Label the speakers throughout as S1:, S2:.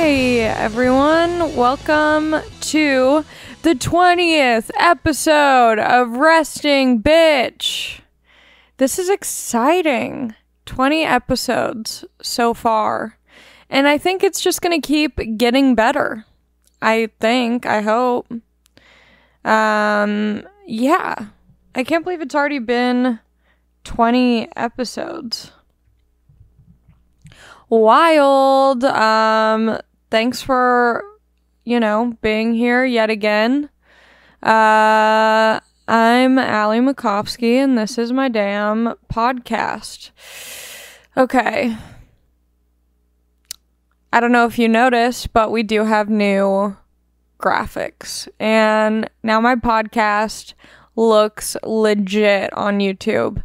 S1: Hey everyone, welcome to the 20th episode of Resting Bitch. This is exciting. 20 episodes so far. And I think it's just going to keep getting better. I hope. Yeah. I can't believe it's already been 20 episodes. Wild. Thanks for, being here yet again. I'm Ali Macofsky, and this is my damn podcast. Okay. I don't know if you noticed, but we do have new graphics. And now my podcast looks legit on YouTube.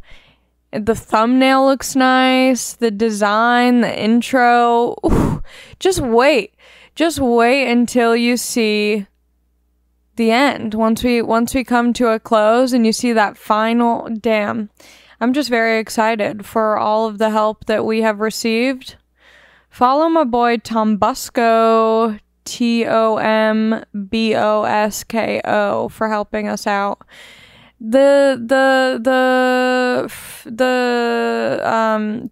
S1: The thumbnail looks nice, the design, the intro. Ooh, just wait until you see the end. Once we come to a close and you see that final, damn. I'm just very excited for all of the help that we have received. Follow my boy Tom Busco, TOMBOSKO, for helping us out. The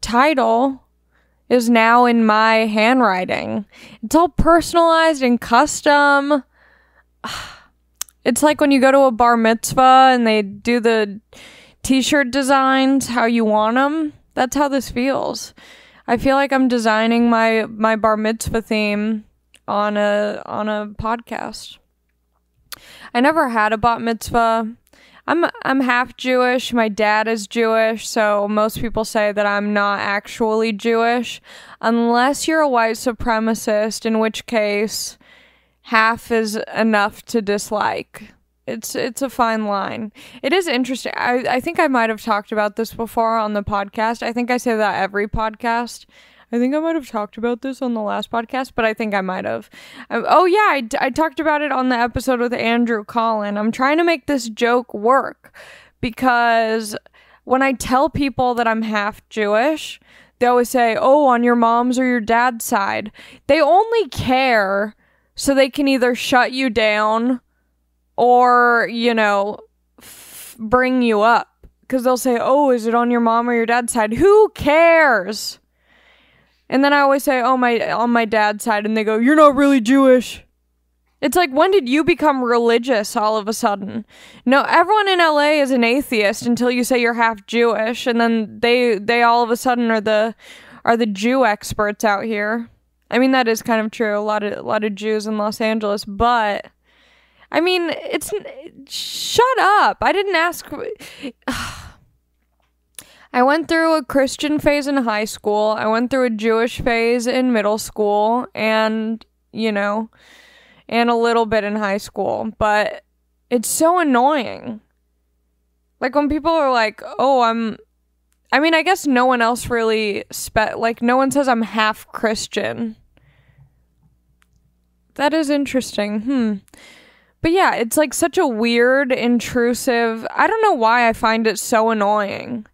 S1: title is now in my handwriting. It's all personalized and custom. It's like when you go to a bar mitzvah and they do the t-shirt designs how you want them. That's how this feels. I feel like I'm designing my bar mitzvah theme on a podcast. I never had a bat mitzvah. I'm half Jewish. My dad is Jewish, so most people say that I'm not actually Jewish, unless you're a white supremacist, in which case half is enough to dislike. It's a fine line. It is interesting. I think I might have talked about this before on the podcast. I think I say that every podcast. I think I might have talked about this on the last podcast, but I think I might have. I talked about it on the episode with Andrew Collin. I'm trying to make this joke work because when I tell people that I'm half Jewish, they always say, oh, on your mom's or your dad's side. They only care so they can either shut you down or, bring you up. Because they'll say, oh, is it on your mom or your dad's side? Who cares? And then I always say, oh, on my dad's side, and they go, you're not really Jewish. It's like, when did you become religious all of a sudden? No, everyone in LA is an atheist until you say you're half Jewish, and then they all of a sudden are the Jew experts out here. I mean, that is kind of true. A lot of Jews in Los Angeles, but I mean, shut up. I didn't ask. I went through a Christian phase in high school. I went through a Jewish phase in middle school and a little bit in high school. But it's so annoying. Like when people are like, oh, I guess no one else really, no one says I'm half Christian. That is interesting. But yeah, it's like such a weird, intrusive, I don't know why I find it so annoying.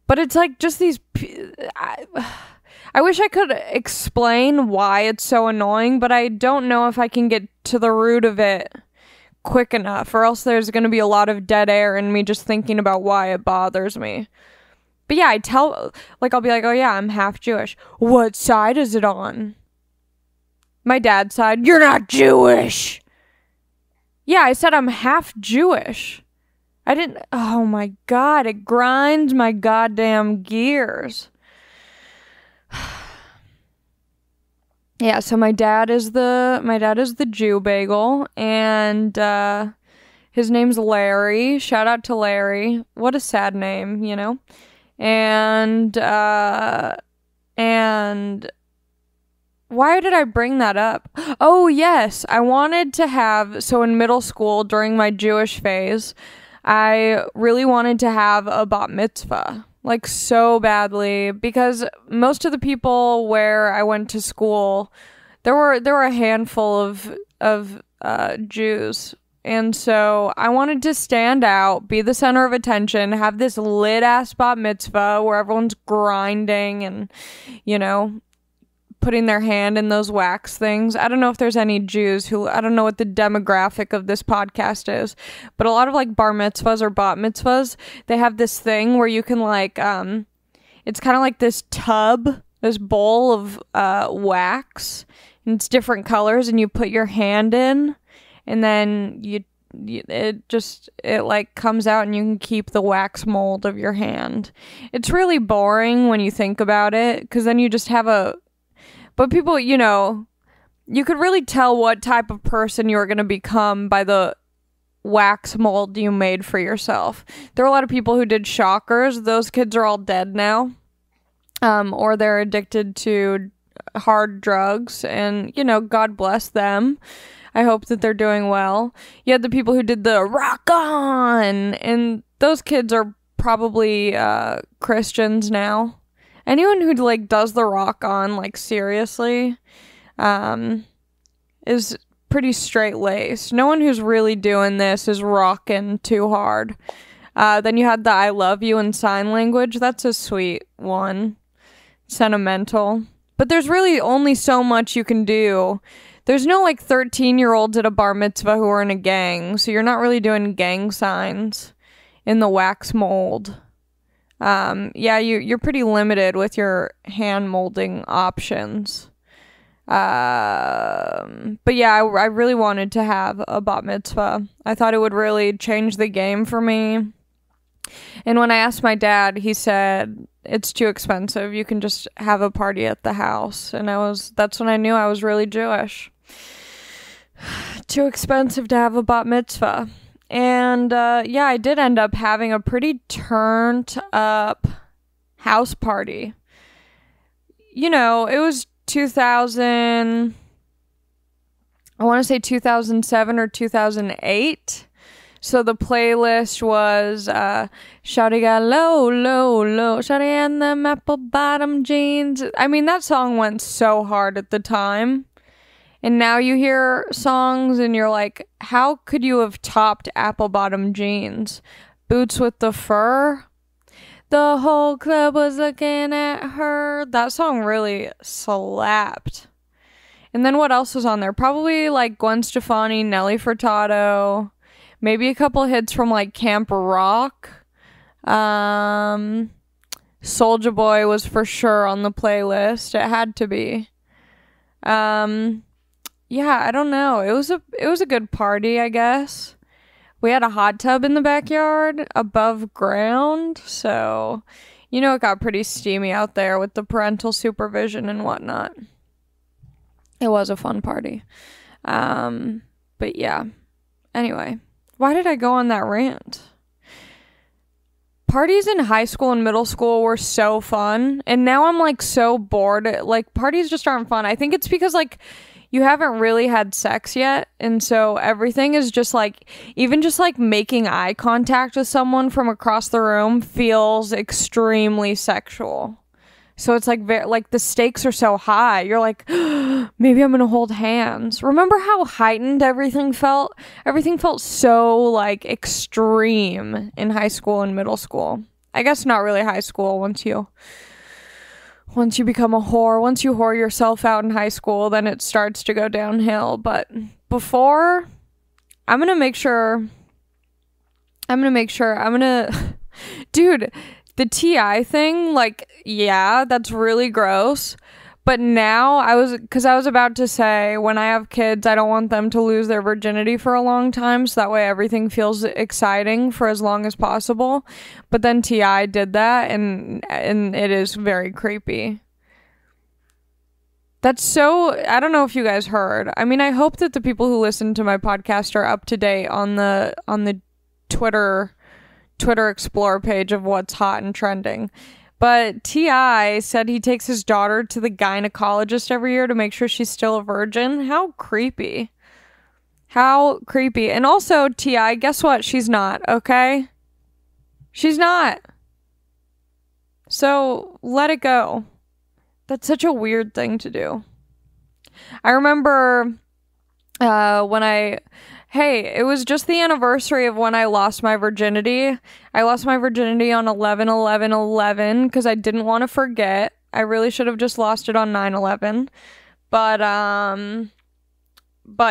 S1: But it's like just these... I wish I could explain why it's so annoying, but I don't know if I can get to the root of it quick enough, or else there's going to be a lot of dead air in me just thinking about why it bothers me. But yeah, I'll be like, oh yeah, I'm half Jewish. What side is it on? My dad's side. You're not Jewish! Yeah, I said I'm half Jewish. I didn't, oh my God, it grinds my goddamn gears. Yeah, so my dad is the Jew bagel, and his name's Larry. Shout out to Larry. What a sad name, And why did I bring that up? Oh yes, I wanted to have, so in middle school during my Jewish phase, I really wanted to have a bat mitzvah, like so badly, because most of the people where I went to school, there were a handful of Jews, and so I wanted to stand out, be the center of attention, have this lit ass bat mitzvah where everyone's grinding and putting their hand in those wax things. I don't know if there's any Jews I don't know what the demographic of this podcast is, but a lot of like bar mitzvahs or bat mitzvahs, they have this thing where you can like, it's kind of like this tub, this bowl of wax, and it's different colors, and you put your hand in, and then it like comes out and you can keep the wax mold of your hand. It's really boring when you think about it, because then you just have but people, you know, you could really tell what type of person you're going to become by the wax mold you made for yourself. There are a lot of people who did shockers. Those kids are all dead now, or they're addicted to hard drugs, and, you know, God bless them. I hope that they're doing well. You had the people who did the rock on, and those kids are probably Christians now. Anyone who like does the rock on, like, seriously, is pretty straight-laced. No one who's really doing this is rocking too hard. Then you had the I love you in sign language. That's a sweet one. Sentimental. But there's really only so much you can do. There's no like 13-year-olds at a bar mitzvah who are in a gang, so you're not really doing gang signs in the wax mold. Yeah, you're pretty limited with your hand molding options. But yeah, I really wanted to have a bat mitzvah. I thought it would really change the game for me. And when I asked my dad, he said, it's too expensive. You can just have a party at the house. And that's when I knew I was really Jewish. Too expensive to have a bat mitzvah. And yeah, I did end up having a pretty turned up house party. You know, it was 2000, I want to say 2007 or 2008. So the playlist was Shawty got low, low, low, Shawty and them apple bottom jeans. I mean, that song went so hard at the time. And now you hear songs and you're like, how could you have topped apple bottom jeans? Boots with the fur? The whole club was looking at her. That song really slapped. And then what else was on there? Probably like Gwen Stefani, Nelly Furtado, maybe a couple hits from like Camp Rock. Soulja Boy was for sure on the playlist. It had to be. Yeah, I don't know. It was a good party, I guess. We had a hot tub in the backyard above ground, so, you know, it got pretty steamy out there with the parental supervision and whatnot. It was a fun party. But yeah. Anyway, why did I go on that rant? Parties in high school and middle school were so fun, and now I'm like so bored. Like, parties just aren't fun. I think it's because like you haven't really had sex yet, and so everything is just like, even just like making eye contact with someone from across the room feels extremely sexual. So it's like like the stakes are so high. You're like, maybe I'm gonna hold hands. Remember how heightened everything felt? Everything felt so like extreme in high school and middle school. I guess not really high school once you become a whore. Once you whore yourself out in high school, then it starts to go downhill. But before, I'm gonna dude, the TI thing, like, yeah, that's really gross. But now because I was about to say, when I have kids, I don't want them to lose their virginity for a long time, so that way everything feels exciting for as long as possible. But then TI did that, and it is very creepy. That's so, I don't know if you guys heard. I mean, I hope that the people who listen to my podcast are up to date on the Twitter Explore page of what's hot and trending. But T.I. said he takes his daughter to the gynecologist every year to make sure she's still a virgin. How creepy. How creepy. And also, T.I., guess what? She's not, okay? She's not. So, let it go. That's such a weird thing to do. I remember it was just the anniversary of when I lost my virginity. I lost my virginity on 11/11/11 because I didn't want to forget. I really should have just lost it on 9/11. But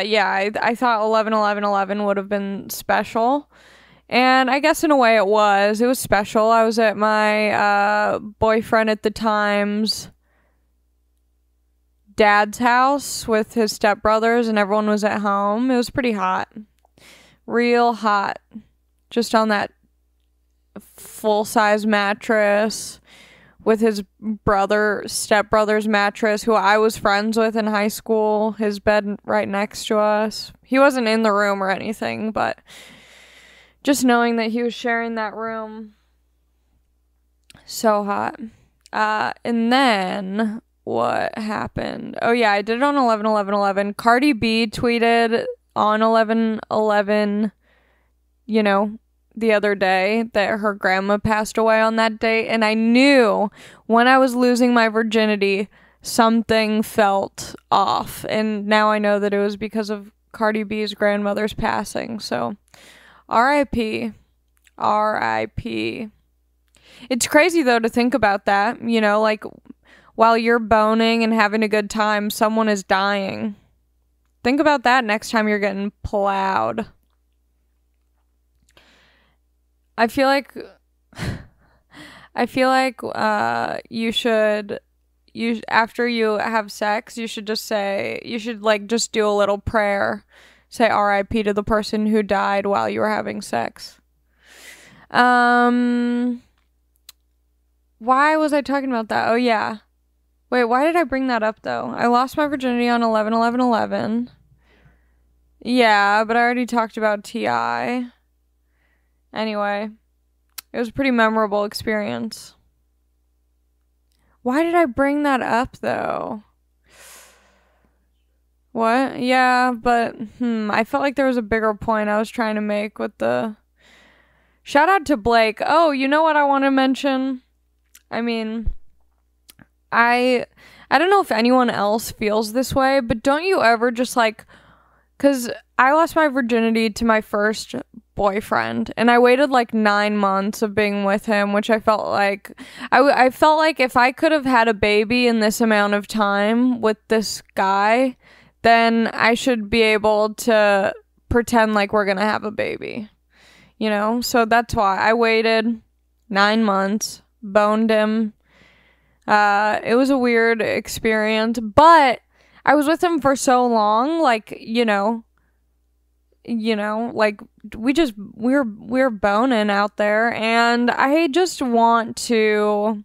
S1: yeah, I thought 11/11/11 would have been special. And I guess in a way it was. It was special. I was at my boyfriend at the time's dad's house with his stepbrothers, and everyone was at home. It was pretty hot. Real hot. Just on that full-size mattress with his stepbrother's mattress, who I was friends with in high school. His bed right next to us. He wasn't in the room or anything, but just knowing that he was sharing that room. So hot. And then what happened? Oh yeah, I did it on 11/11/11. Cardi B tweeted on 11/11, the other day that her grandma passed away on that date, and I knew when I was losing my virginity something felt off, and now I know that it was because of Cardi B's grandmother's passing. So R.I.P. R.I.P. It's crazy though to think about that, like while you're boning and having a good time, someone is dying. Think about that next time you're getting plowed. I feel like after you have sex, you should just do a little prayer. Say R.I.P. to the person who died while you were having sex. Why was I talking about that? Oh yeah. Wait, why did I bring that up though? I lost my virginity on 11/11/11. Yeah, but I already talked about T.I. Anyway, it was a pretty memorable experience. Why did I bring that up, though? What? Yeah, but, I felt like there was a bigger point I was trying to make with the... Shout out to Blake. Oh, you know what I want to mention? I mean, I don't know if anyone else feels this way, but don't you ever just, because I lost my virginity to my first boyfriend, and I waited 9 months of being with him, which I felt like I felt like if I could have had a baby in this amount of time with this guy, then I should be able to pretend like we're gonna have a baby, so that's why I waited 9 months, boned him. It was a weird experience, but I was with him for so long, we're boning out there, and I just want to...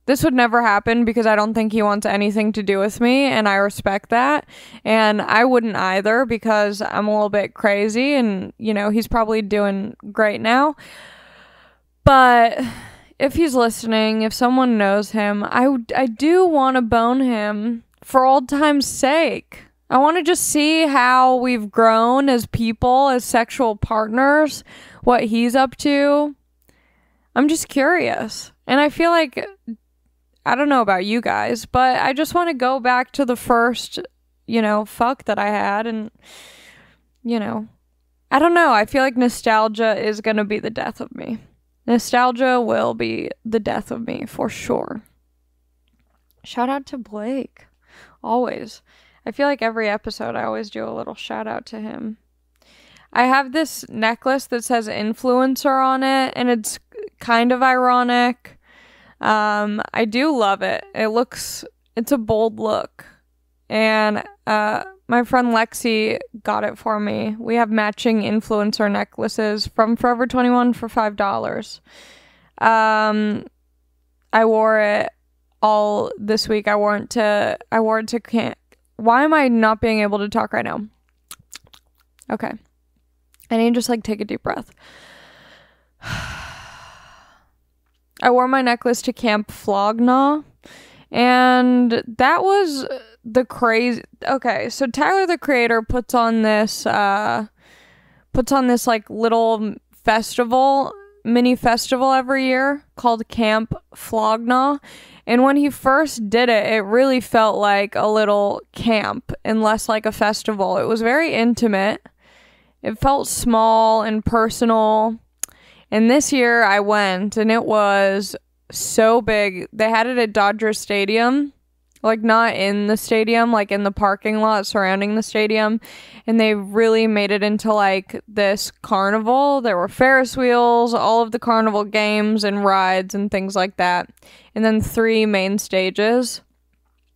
S1: This would never happen because I don't think he wants anything to do with me, and I respect that, and I wouldn't either because I'm a little bit crazy, and, he's probably doing great now. But if he's listening, if someone knows him, I do want to bone him for old time's sake. I want to just see how we've grown as people, as sexual partners, what he's up to. I'm just curious. And I feel like, I don't know about you guys, but I just want to go back to the first, fuck that I had. And, I don't know. I feel like nostalgia is going to be the death of me. Nostalgia will be the death of me for sure. Shout out to Blake. Always. I feel like every episode I always do a little shout out to him. I have this necklace that says influencer on it, and it's kind of ironic. I do love it. It's a bold look. And my friend Lexi got it for me. We have matching influencer necklaces from Forever 21 for $5. I wore it all this week. I wore it to camp. Why am I not being able to talk right now? Okay. I need to just take a deep breath. I wore my necklace to Camp Flog Gnaw, and that was the crazy... Okay, so Tyler, the creator, puts on this little festival, mini festival every year called Camp Flog Gnaw. And when he first did it, it really felt like a little camp and less like a festival. It was very intimate. It felt small and personal. And this year I went, and it was so big. They had it at Dodger Stadium, like not in the stadium, like in the parking lot surrounding the stadium. And they really made it into like this carnival. There were Ferris wheels, all of the carnival games and rides and things like that. And then 3 main stages.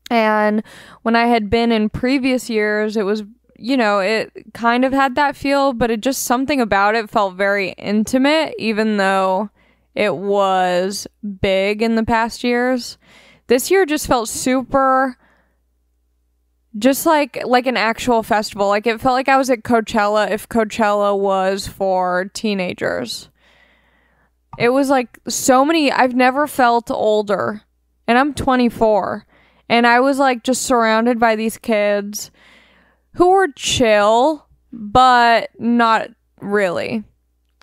S1: And when I had been in previous years, it was, you know, it kind of had that feel, but it just, something about it felt very intimate, even though it was big in the past years. This year just felt super, just like an actual festival. Like, it felt like I was at Coachella if Coachella was for teenagers. It was like so many, I've never felt older, and I'm 24. And I was like just surrounded by these kids who were chill, but not really.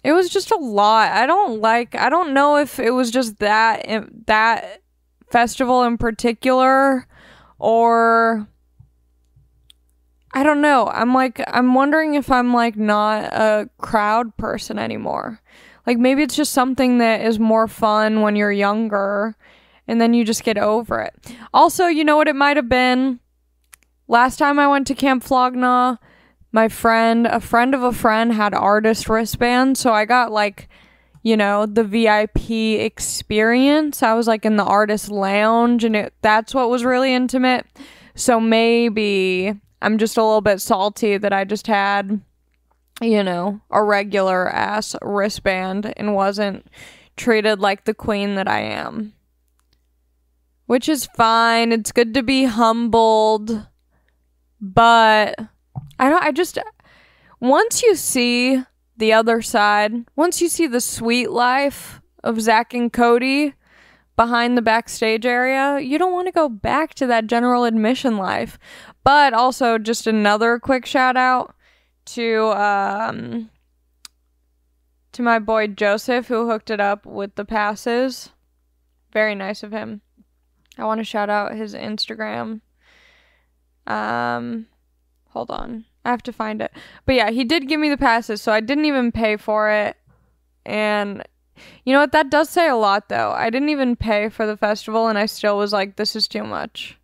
S1: It was just a lot. I don't know if it was just that festival in particular, or I don't know. I'm wondering if I'm like not a crowd person anymore. Like, maybe it's just something that is more fun when you're younger, and then you just get over it. Also, you know what it might have been? Last time I went to Camp Flog Gnaw, a friend of a friend had artist wristbands, so I got like, you know, the VIP experience. I was like in the artist lounge, and that's what was really intimate. So maybe I'm just a little bit salty that I just had, you know, a regular ass wristband and wasn't treated like the queen that I am. Which is fine. It's good to be humbled. But once you see the other side, once you see the sweet life of Zach and Cody behind the backstage area, you don't want to go back to that general admission life. But also, just another quick shout out to my boy Joseph, who hooked it up with the passes. Very nice of him. I want to shout out his Instagram. Hold on. I have to find it. But yeah, he did give me the passes, so I didn't even pay for it. And you know what? That does say a lot, though. I didn't even pay for the festival, and I still was like, this is too much.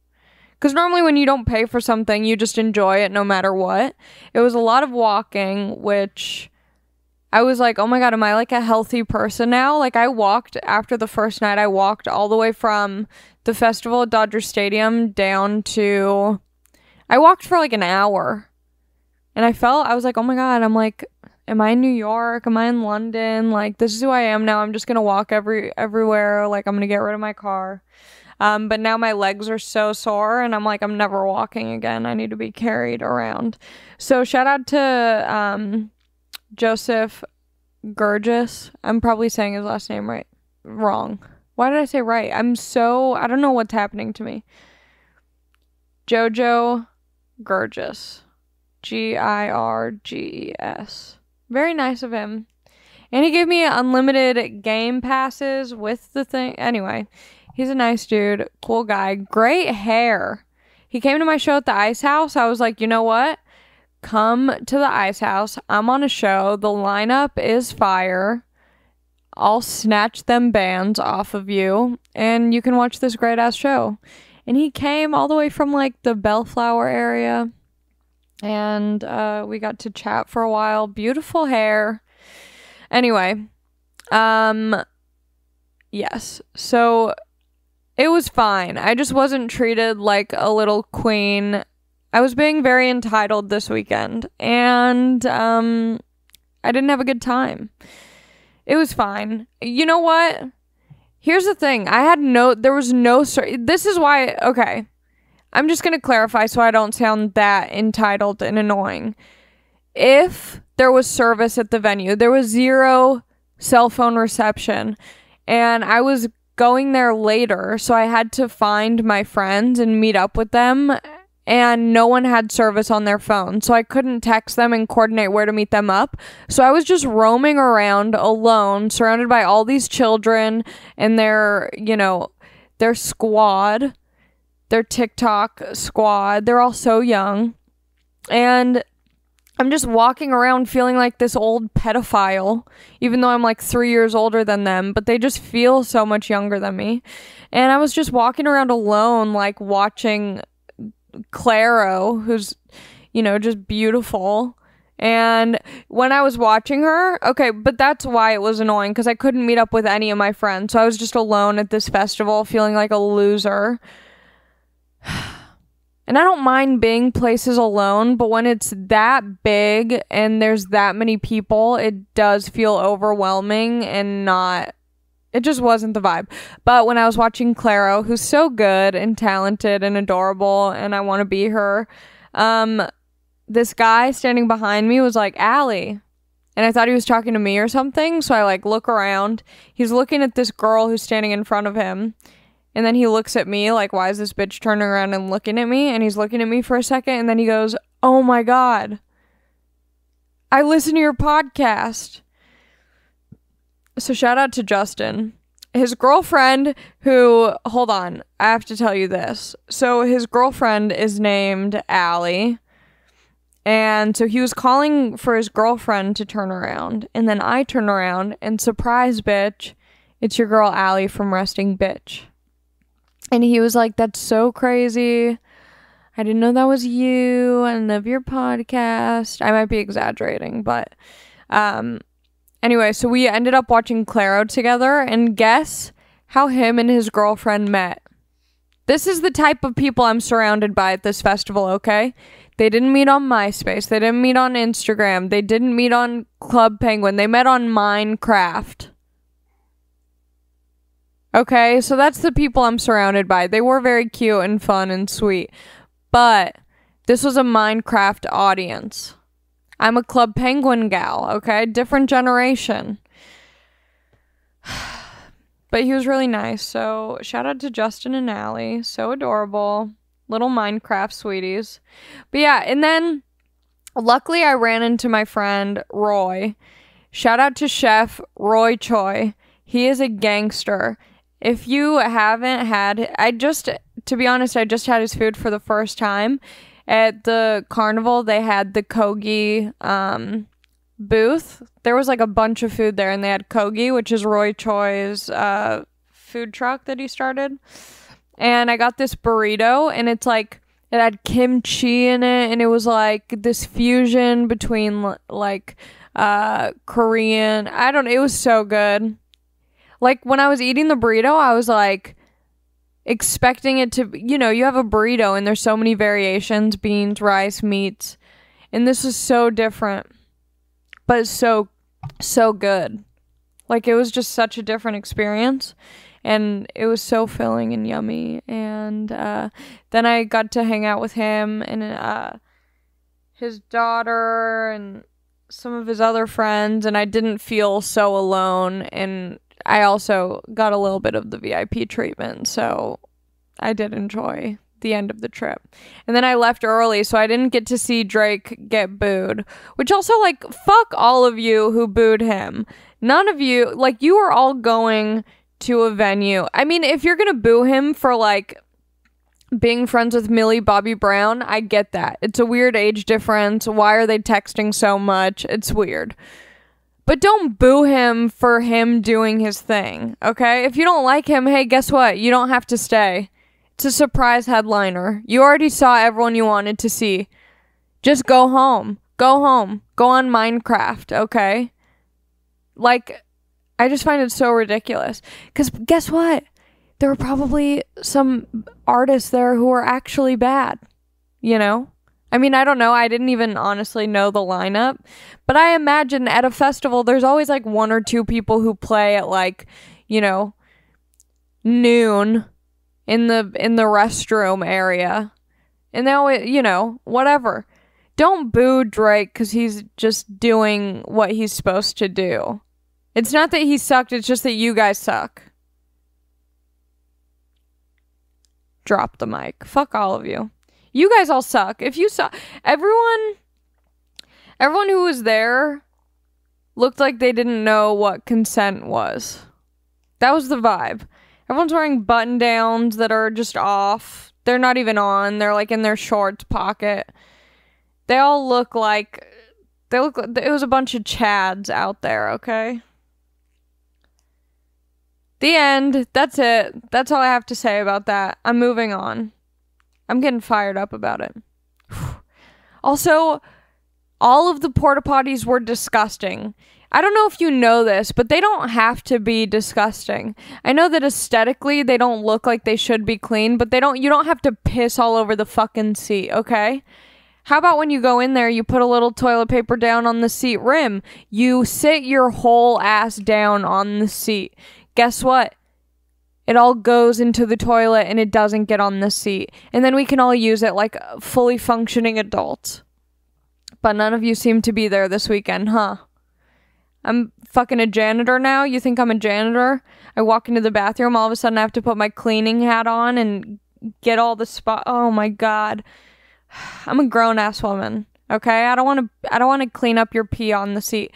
S1: Because normally when you don't pay for something, you just enjoy it no matter what. It was a lot of walking, which I was like, oh my God, am I like a healthy person now? Like, I walked after the first night. I walked all the way from the festival at Dodger Stadium down to... I walked for like an hour. And I was like, oh my God, I'm like, am I in New York? Am I in London? Like, this is who I am now. I'm just going to walk everywhere. Like, I'm going to get rid of my car. But now my legs are so sore, and I'm like, I'm never walking again. I need to be carried around. So shout out to Joseph Gurgis. I'm probably saying his last name wrong. Why did I say right? I don't know what's happening to me. Jojo Gurgis. Girges. Very nice of him. And he gave me unlimited game passes with the thing. Anyway, he's a nice dude. Cool guy. Great hair. He came to my show at the Ice House. I was like, you know what? Come to the Ice House. I'm on a show. The lineup is fire. I'll snatch them bands off of you, and you can watch this great ass show. And he came all the way from like the Bellflower area, and we got to chat for a while. Beautiful hair. Anyway, yes. So it was fine. I just wasn't treated like a little queen. I was being very entitled this weekend, and I didn't have a good time. It was fine. You know what? Here's the thing. This is why, okay. I'm just going to clarify so I don't sound that entitled and annoying. If there was service at the venue, there was 0 cell phone reception, and I was going there later, so I had to find my friends and meet up with them, and no one had service on their phone, so I couldn't text them and coordinate where to meet them up. So I was just roaming around alone, surrounded by all these children and their squad, their TikTok squad. They're all so young. And I'm just walking around feeling like this old pedophile, even though I'm like 3 years older than them, but they just feel so much younger than me. And I was just walking around alone, like watching Claro, who's, you know, just beautiful. And when I was watching her, okay, but that's why it was annoying, because I couldn't meet up with any of my friends. So I was just alone at this festival feeling like a loser. And I don't mind being places alone, but when it's that big and there's that many people, it does feel overwhelming and not, it just wasn't the vibe. But when I was watching Claro, who's so good and talented and adorable, and I want to be her, this guy standing behind me was like, Ali. And I thought he was talking to me or something, so I like look around. He's looking at this girl who's standing in front of him. And then he looks at me like, why is this bitch turning around and looking at me? And he's looking at me for a second, and then he goes, oh my God, I listen to your podcast. So shout out to Justin. His girlfriend hold on, I have to tell you this. So his girlfriend is named Ali. And so he was calling for his girlfriend to turn around. And then I turn around and surprise, bitch, it's your girl Ali from Resting Bitch. And he was like, that's so crazy. I didn't know that was you. I love your podcast. I might be exaggerating, but anyway, so we ended up watching Claro together, and guess how him and his girlfriend met. This is the type of people I'm surrounded by at this festival, okay? They didn't meet on MySpace. They didn't meet on Instagram. They didn't meet on Club Penguin. They met on Minecraft. Okay, so that's the people I'm surrounded by. They were very cute and fun and sweet. But this was a Minecraft audience. I'm a Club Penguin gal, okay? Different generation. But he was really nice, so shout out to Justin and Ali. So adorable. Little Minecraft sweeties. But yeah, and then luckily I ran into my friend Roy. Shout out to Chef Roy Choi. He is a gangster. If you haven't had, to be honest, I just had his food for the first time. At the carnival, they had the Kogi booth. There was like a bunch of food there, and they had Kogi, which is Roy Choi's food truck that he started. And I got this burrito, and it's like, it had kimchi in it, and it was like this fusion between like Korean. I don't know, it was so good. Like, when I was eating the burrito, I was, like, expecting it to, you know, you have a burrito and there's so many variations, beans, rice, meats. And this was so different. But it's so good. Like, it was just such a different experience. And it was so filling and yummy. And then I got to hang out with him and his daughter and some of his other friends. And I didn't feel so alone. And I also got a little bit of the VIP treatment, so I did enjoy the end of the trip. And then I left early, so I didn't get to see Drake get booed, which also, like, fuck all of you who booed him. None of you, like, you are all going to a venue. I mean, if you're gonna boo him for, like, being friends with Millie Bobby Brown, I get that. It's a weird age difference. Why are they texting so much? It's weird. But don't boo him for him doing his thing, okay? If you don't like him, hey, guess what? You don't have to stay. It's a surprise headliner. You already saw everyone you wanted to see. Just go home. Go home. Go on Minecraft, okay? Like, I just find it so ridiculous. Because guess what? There were probably some artists there who were actually bad, you know? I mean, I don't know. I didn't even honestly know the lineup. But I imagine at a festival, there's always like one or two people who play at like, you know, noon in the restroom area. And they always, you know, whatever. Don't boo Drake because he's just doing what he's supposed to do. It's not that he sucked. It's just that you guys suck. Drop the mic. Fuck all of you. You guys all suck. If you saw everyone who was there looked like they didn't know what consent was. That was the vibe. Everyone's wearing button downs that are just off. They're not even on. They're like in their shorts pocket. They all look like it was a bunch of Chads out there, okay? The end. That's it. That's all I have to say about that. I'm moving on. I'm getting fired up about it. Also, all of the porta potties were disgusting. I don't know if you know this, but they don't have to be disgusting. I know that aesthetically they don't look like they should be clean, but you don't have to piss all over the fucking seat, okay? How about when you go in there, you put a little toilet paper down on the seat rim? You sit your whole ass down on the seat. Guess what? It all goes into the toilet and it doesn't get on the seat. And then we can all use it like fully functioning adults. But none of you seem to be there this weekend, huh? I'm fucking a janitor now? You think I'm a janitor? I walk into the bathroom, all of a sudden I have to put my cleaning hat on and get all the spot. Oh my god. I'm a grown-ass woman, okay? I don't want to clean up your pee on the seat.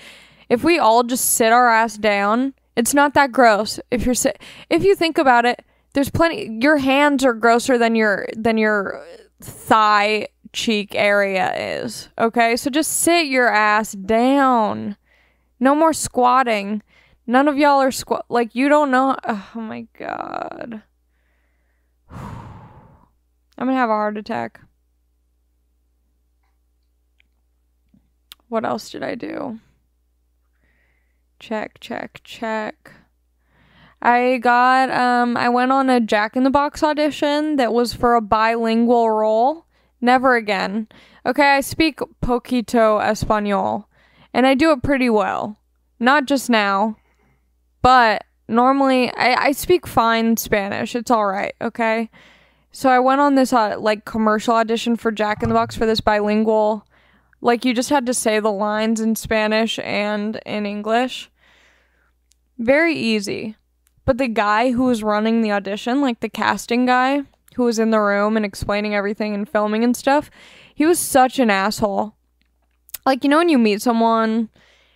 S1: If we all just sit our ass down, it's not that gross. If you think about it, there's plenty. Your hands are grosser than your thigh cheek area is, okay? So just sit your ass down. No more squatting. None of y'all are like, you don't know. Oh my god. I'm gonna have a heart attack. What else did I do? Check. I went on a Jack in the Box audition that was for a bilingual role. Never again. Okay, I speak poquito español, and I do it pretty well. Not just now, but normally I speak fine Spanish. It's alright, okay? So I went on this like commercial audition for Jack in the Box for this bilingual. Like, you just had to say the lines in Spanish and in English. Very easy. But the guy who was running the audition, like the casting guy who was in the room and explaining everything and filming and stuff, he was such an asshole. Like, you know when you meet someone,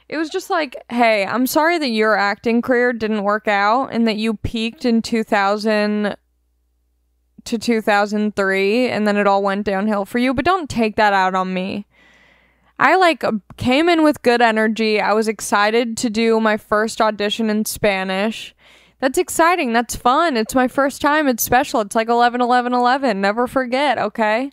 S1: it was just like, hey, I'm sorry that your acting career didn't work out and that you peaked in 2000 to 2003 and then it all went downhill for you, but don't take that out on me. I came in with good energy. I was excited to do my first audition in Spanish. That's exciting. That's fun. It's my first time. It's special. It's like 11-11-11. Never forget, okay?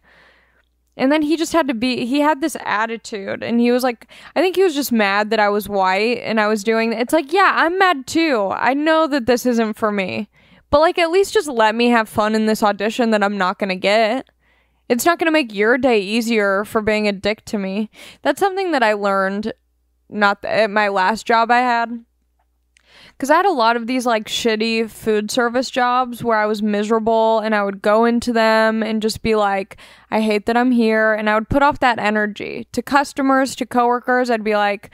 S1: And then he just he had this attitude, and he was like, I think he was just mad that I was white and I was doing it's like, yeah, I'm mad too. I know that this isn't for me, but like, at least just let me have fun in this audition that I'm not gonna get. It's not gonna make your day easier for being a dick to me. That's something that I learned at my last job I had. Because I had a lot of these like shitty food service jobs where I was miserable and I would go into them and just be like, I hate that I'm here. And I would put off that energy to customers, to coworkers. I'd be like,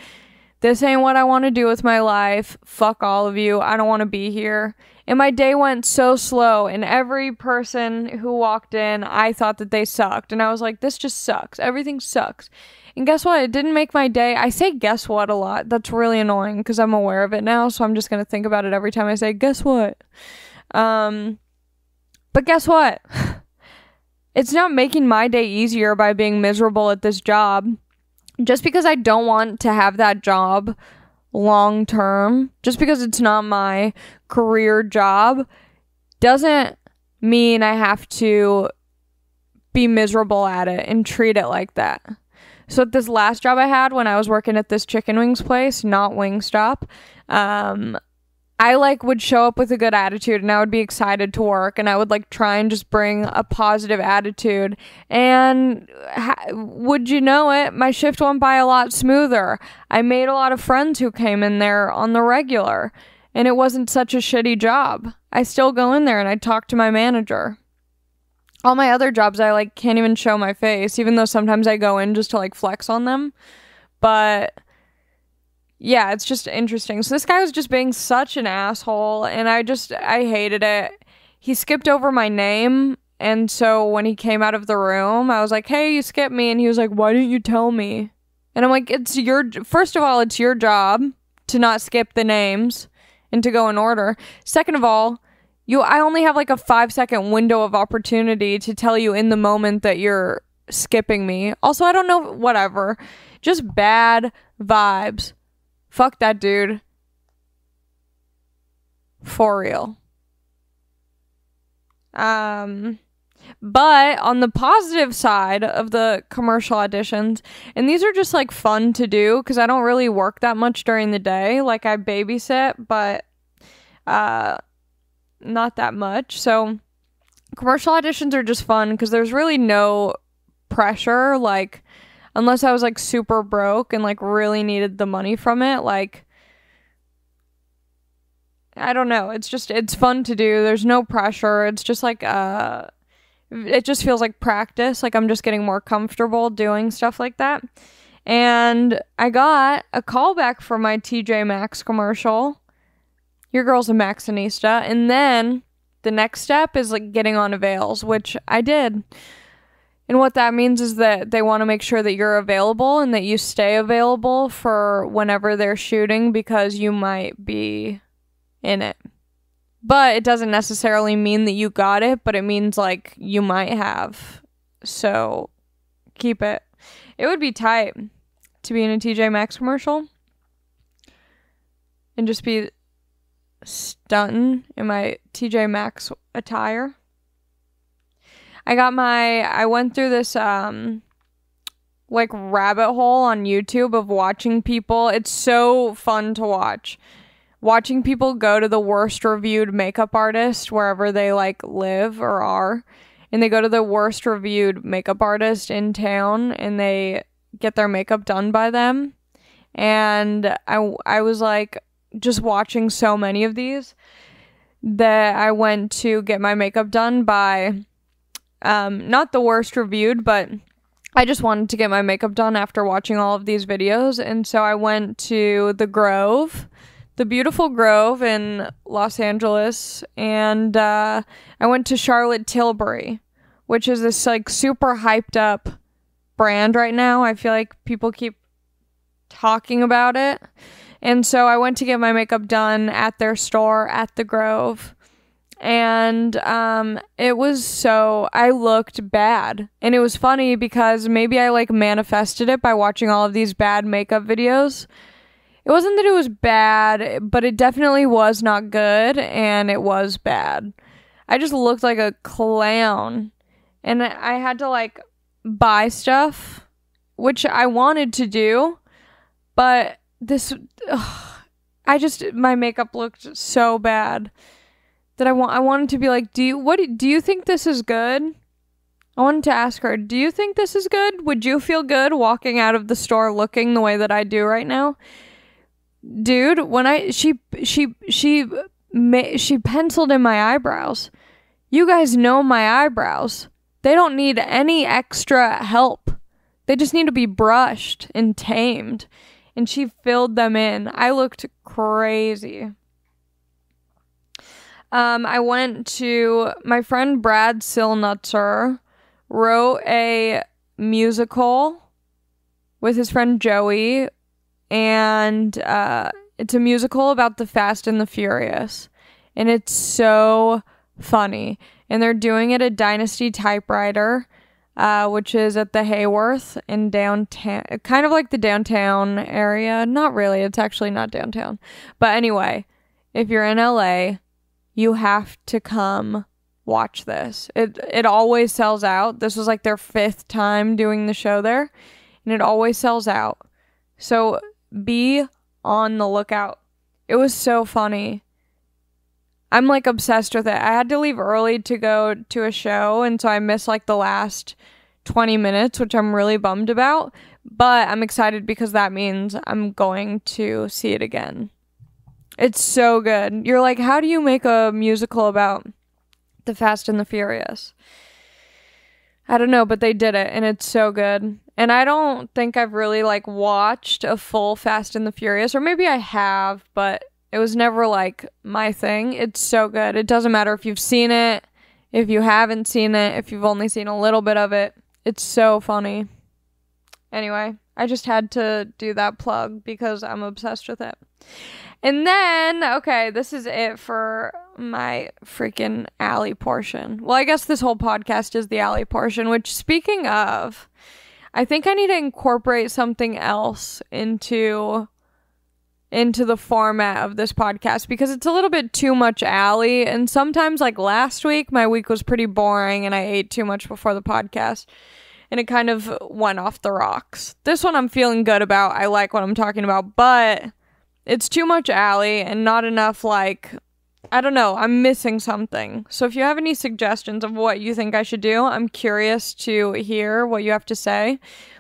S1: this ain't what I want to do with my life. Fuck all of you. I don't want to be here. And my day went so slow. And every person who walked in, I thought that they sucked. And I was like, this just sucks. Everything sucks. And guess what? It didn't make my day. I say guess what a lot. That's really annoying because I'm aware of it now. So I'm just going to think about it every time I say guess what. But guess what? It's not making my day easier by being miserable at this job. Just because I don't want to have that job long term, just because it's not my career job, doesn't mean I have to be miserable at it and treat it like that. So at this last job I had when I was working at this chicken wings place, not Wingstop, I would show up with a good attitude and I would be excited to work and I would try and just bring a positive attitude. And would you know it, my shift went by a lot smoother. I made a lot of friends who came in there on the regular and it wasn't such a shitty job. I still go in there and I talk to my manager. All my other jobs, I can't even show my face, even though sometimes I go in just to flex on them. But yeah, it's just interesting. So this guy was just being such an asshole, and I hated it. He skipped over my name, and so when he came out of the room, I was like, hey, you skipped me, and he was like, why didn't you tell me? And I'm like, first of all, it's your job to not skip the names and to go in order. Second of all, I only have a 5-second window of opportunity to tell you in the moment that you're skipping me. Also, I don't know, whatever. Just bad vibes. Fuck that dude. For real. But on the positive side of the commercial auditions, and these are just like fun to do because I don't really work that much during the day. Like I babysit, but not that much. So commercial auditions are just fun because there's really no pressure. Like unless I was like super broke and like really needed the money from it, like I don't know. It's fun to do. There's no pressure. It's just like it just feels like practice. Like I'm just getting more comfortable doing stuff like that. And I got a call back for my TJ Maxx commercial. Your girl's a Maxxinista. And then the next step is like getting on Avails, which I did. And what that means is that they want to make sure that you're available and that you stay available for whenever they're shooting because you might be in it. But it doesn't necessarily mean that you got it, but it means like you might have. So keep it. It would be tight to be in a TJ Maxx commercial and just be stunting in my TJ Maxx attire. I went through this like rabbit hole on YouTube of watching people. It's so fun to watch. Watching people go to the worst reviewed makeup artist wherever they like live or are, and they go to the worst reviewed makeup artist in town and they get their makeup done by them. And I was like just watching so many of these that I went to get my makeup done by not the worst reviewed, but I just wanted to get my makeup done after watching all of these videos. And so I went to the Grove, the beautiful Grove in Los Angeles, and I went to Charlotte Tilbury, which is this like super hyped up brand right now. I feel like people keep talking about it. And so I went to get my makeup done at their store at the Grove. And it was so, I looked bad. And it was funny because maybe I like manifested it by watching all of these bad makeup videos. It wasn't that it was bad, but it definitely was not good, and it was bad. I just looked like a clown, and I had to like buy stuff, which I wanted to do, but my makeup looked so bad that I wanted to be like, do you think this is good? I wanted to ask her, do you think this is good? Would you feel good walking out of the store looking the way that I do right now? Dude, when she penciled in my eyebrows. You guys know my eyebrows. They don't need any extra help. They just need to be brushed and tamed. And she filled them in. I looked crazy. I went to my friend Brad Silnutzer wrote a musical with his friend Joey, and it's a musical about the Fast and the Furious, and it's so funny. And they're doing it at Dynasty Typewriter, which is at the Hayworth in downtown, kind of like the downtown area. Not really, it's actually not downtown. But anyway, if you're in LA, you have to come watch this. It always sells out. This was like their 5th time doing the show there, and it always sells out. So be on the lookout. It was so funny. I'm like obsessed with it. I had to leave early to go to a show, and so I missed like the last 20 minutes, which I'm really bummed about, but I'm excited because that means I'm going to see it again. It's so good. You're like, how do you make a musical about the Fast and the Furious? I don't know, but they did it, and it's so good. And I don't think I've really like watched a full Fast and the Furious, or maybe I have, but it was never like my thing. It's so good. It doesn't matter if you've seen it, if you haven't seen it, if you've only seen a little bit of it. It's so funny. Anyway, I just had to do that plug because I'm obsessed with it. And then, okay, this is it for my freaking Ali portion. Well, I guess this whole podcast is the Ali portion, which, speaking of, I think I need to incorporate something else into the format of this podcast, because it's a little bit too much Ali, and sometimes, like last week, my week was pretty boring and I ate too much before the podcast and it kind of went off the rocks. This one I'm feeling good about. I like what I'm talking about, but it's too much Ali and not enough, like, I don't know, I'm missing something. So if you have any suggestions of what you think I should do, I'm curious to hear what you have to say.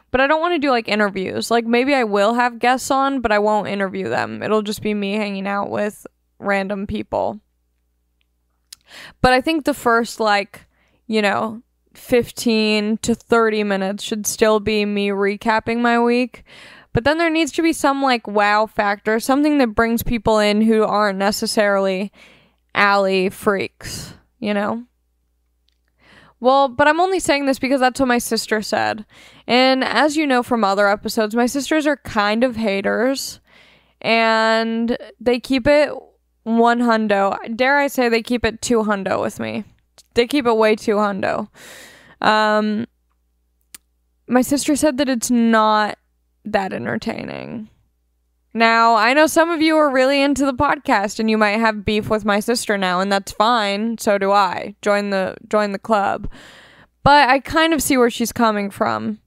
S1: But I don't want to do, like, interviews. Like, maybe I will have guests on, but I won't interview them. It'll just be me hanging out with random people. But I think the first, 15 to 30 minutes should still be me recapping my week. But then there needs to be some, wow factor, something that brings people in who aren't necessarily Ali freaks, Well, but I'm only saying this because that's what my sister said. And as you know from other episodes, my sisters are kind of haters. And they keep it 100. Dare I say they keep it 200 with me. They keep it way 200. My sister said that it's not that entertaining. Now, I know some of you are really into the podcast and you might have beef with my sister now, and that's fine. So do I. Join the club. But I kind of see where she's coming from.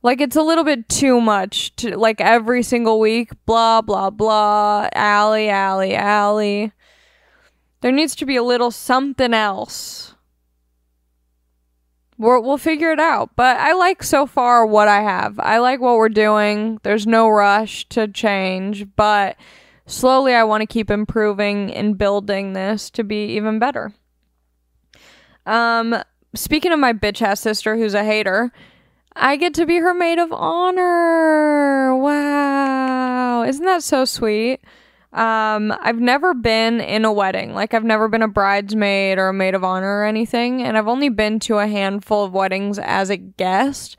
S1: Like, it's a little bit too much to, every single week, blah, blah, blah, Ali, Ali, Ali. There needs to be a little something else. We'll figure it out. But I like so far what I have. I like what we're doing. There's no rush to change. But slowly I want to keep improving and building this to be even better. Speaking of my bitch-ass sister who's a hater, I get to be her maid of honor. Wow. Isn't that so sweet? I've never been in a wedding. I've never been a bridesmaid or a maid of honor or anything. And I've only been to a handful of weddings as a guest.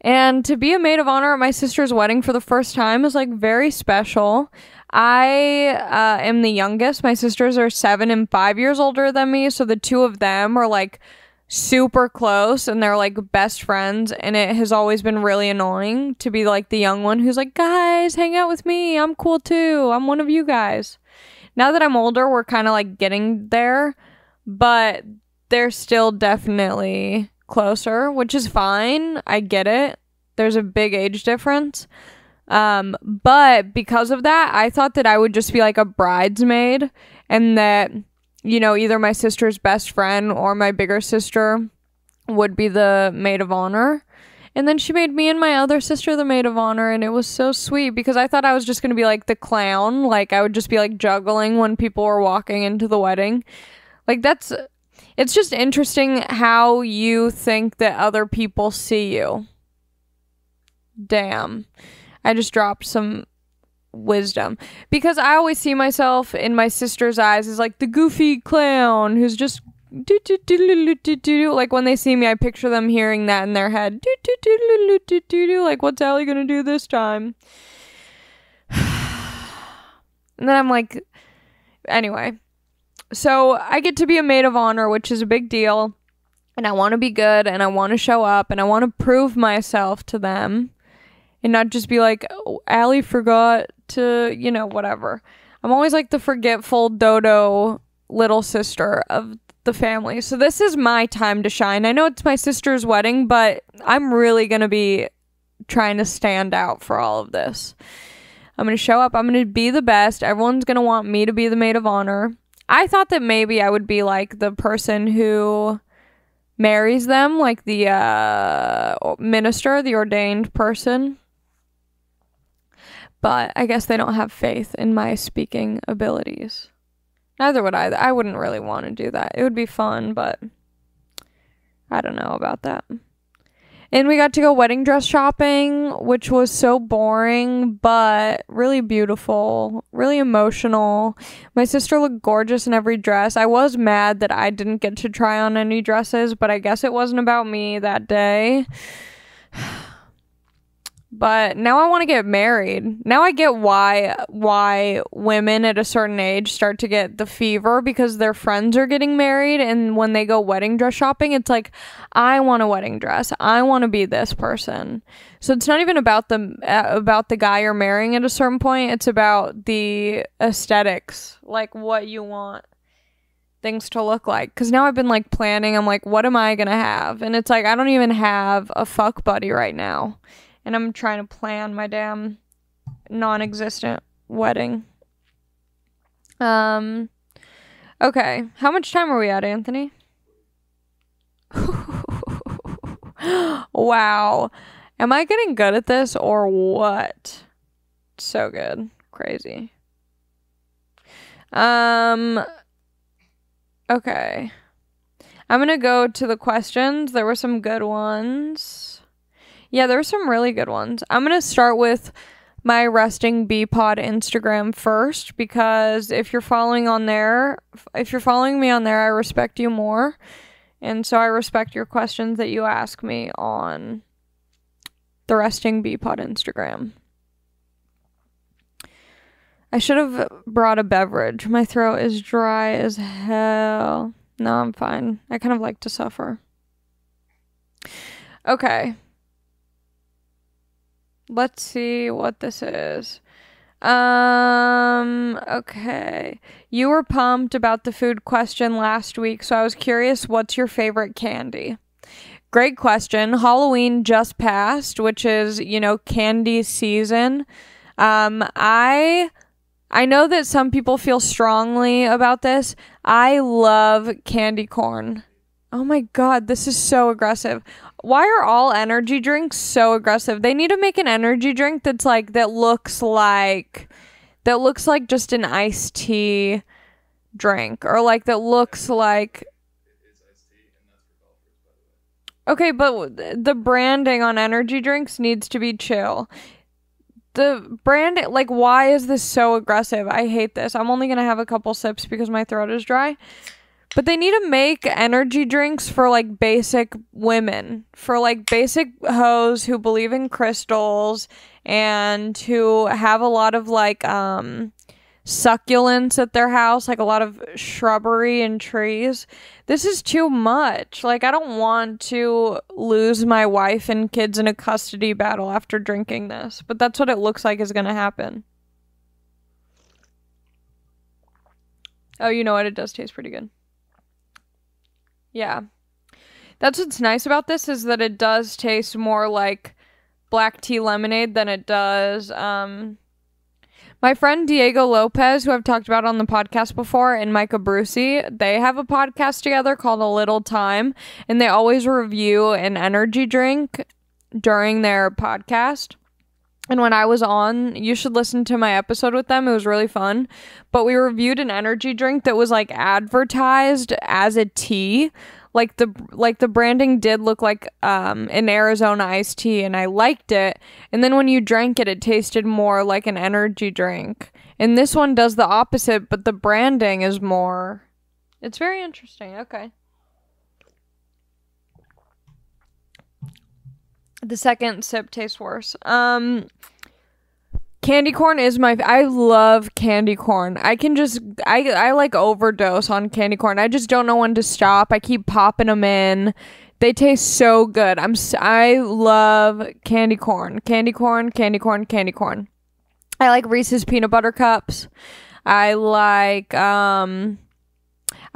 S1: And to be a maid of honor at my sister's wedding for the first time is, very special. I am the youngest. My sisters are 7 and 5 years older than me. So the two of them are, super close and they're best friends, and it has always been really annoying to be the young one who's guys, hang out with me, I'm cool too, I'm one of you guys. Now that I'm older, we're kind of getting there, but they're still definitely closer, which is fine. I get it, there's a big age difference, but because of that, I thought that I would just be a bridesmaid, and that either my sister's best friend or my bigger sister would be the maid of honor. And then she made me and my other sister the maid of honor, and it was so sweet because I thought I was just going to be the clown. I would just be juggling when people were walking into the wedding. It's just interesting how you think that other people see you. Damn. I just dropped some wisdom, because I always see myself in my sister's eyes as the goofy clown who's just do do do do do do. When they see me, I picture them hearing that in their head, do do do do do do do. What's Ali gonna do this time? And then I'm anyway, so I get to be a maid of honor, which is a big deal, and I want to be good, and I want to show up, and I want to prove myself to them. And not just be oh, Ali forgot to, whatever. I'm always the forgetful dodo little sister of the family. So this is my time to shine. I know it's my sister's wedding, but I'm really going to be trying to stand out for all of this. I'm going to show up. I'm going to be the best. Everyone's going to want me to be the maid of honor. I thought that maybe I would be the person who marries them, the minister, the ordained person. But I guess they don't have faith in my speaking abilities. Neither would I. I wouldn't really want to do that. It would be fun, but I don't know about that. And we got to go wedding dress shopping, which was so boring, but really beautiful, really emotional. My sister looked gorgeous in every dress. I was mad that I didn't get to try on any dresses, but I guess it wasn't about me that day. But now I want to get married. Now I get why women at a certain age start to get the fever, because their friends are getting married, and when they go wedding dress shopping, it's like, I want a wedding dress. I want to be this person. So it's not even about the guy you're marrying at a certain point. It's about the aesthetics, like what you want things to look like. Because now I've been like planning. I'm like, what am I gonna have? And it's like, I don't even have a fuck buddy right now. And I'm trying to plan my damn non-existent wedding. Okay. How much time are we at, Anthony? Wow. Am I getting good at this or what? So good. Crazy. Okay. I'm gonna go to the questions. There were some good ones. Yeah, there were some really good ones. I'm going to start with my Resting Bee Pod Instagram first, because if you're following me on there, I respect you more. And so I respect your questions that you ask me on the Resting Bee Pod Instagram. I should have brought a beverage. My throat is dry as hell. No, I'm fine. I kind of like to suffer. Okay. Let's see what this is. Okay. You were pumped about the food question last week, so I was curious, what's your favorite candy? Great question. Halloween just passed, which is, candy season. I know that some people feel strongly about this. I love candy corn. Oh my God, this is so aggressive. Why are all energy drinks so aggressive? They need to make an energy drink that looks like just an iced tea drink, or that looks like. Okay, but the branding on energy drinks needs to be chill. The brand, why is this so aggressive? I hate this. I'm only gonna have a couple sips because my throat is dry. But they need to make energy drinks for basic women, for basic hoes who believe in crystals and who have a lot of succulents at their house, a lot of shrubbery and trees. This is too much. I don't want to lose my wife and kids in a custody battle after drinking this, but that's what it looks like is going to happen. Oh, you know what? It does taste pretty good. Yeah. That's what's nice about this, is that it does taste more like black tea lemonade than it does. My friend Diego Lopez, who I've talked about on the podcast before, and Micah Brucey, they have a podcast together called A Little Time, and they always review an energy drink during their podcast. And when I was on, you should listen to my episode with them. It was really fun. But we reviewed an energy drink that was advertised as a tea. The branding did look like an Arizona iced tea, and I liked it. And then when you drank it, it tasted more like an energy drink. And this one does the opposite, but the branding is more. It's very interesting. Okay. The second sip tastes worse. Candy corn is I love candy corn. I overdose on candy corn. I just don't know when to stop. I keep popping them in. They taste so good. I love candy corn. Candy corn, candy corn, candy corn. I like Reese's peanut butter cups. I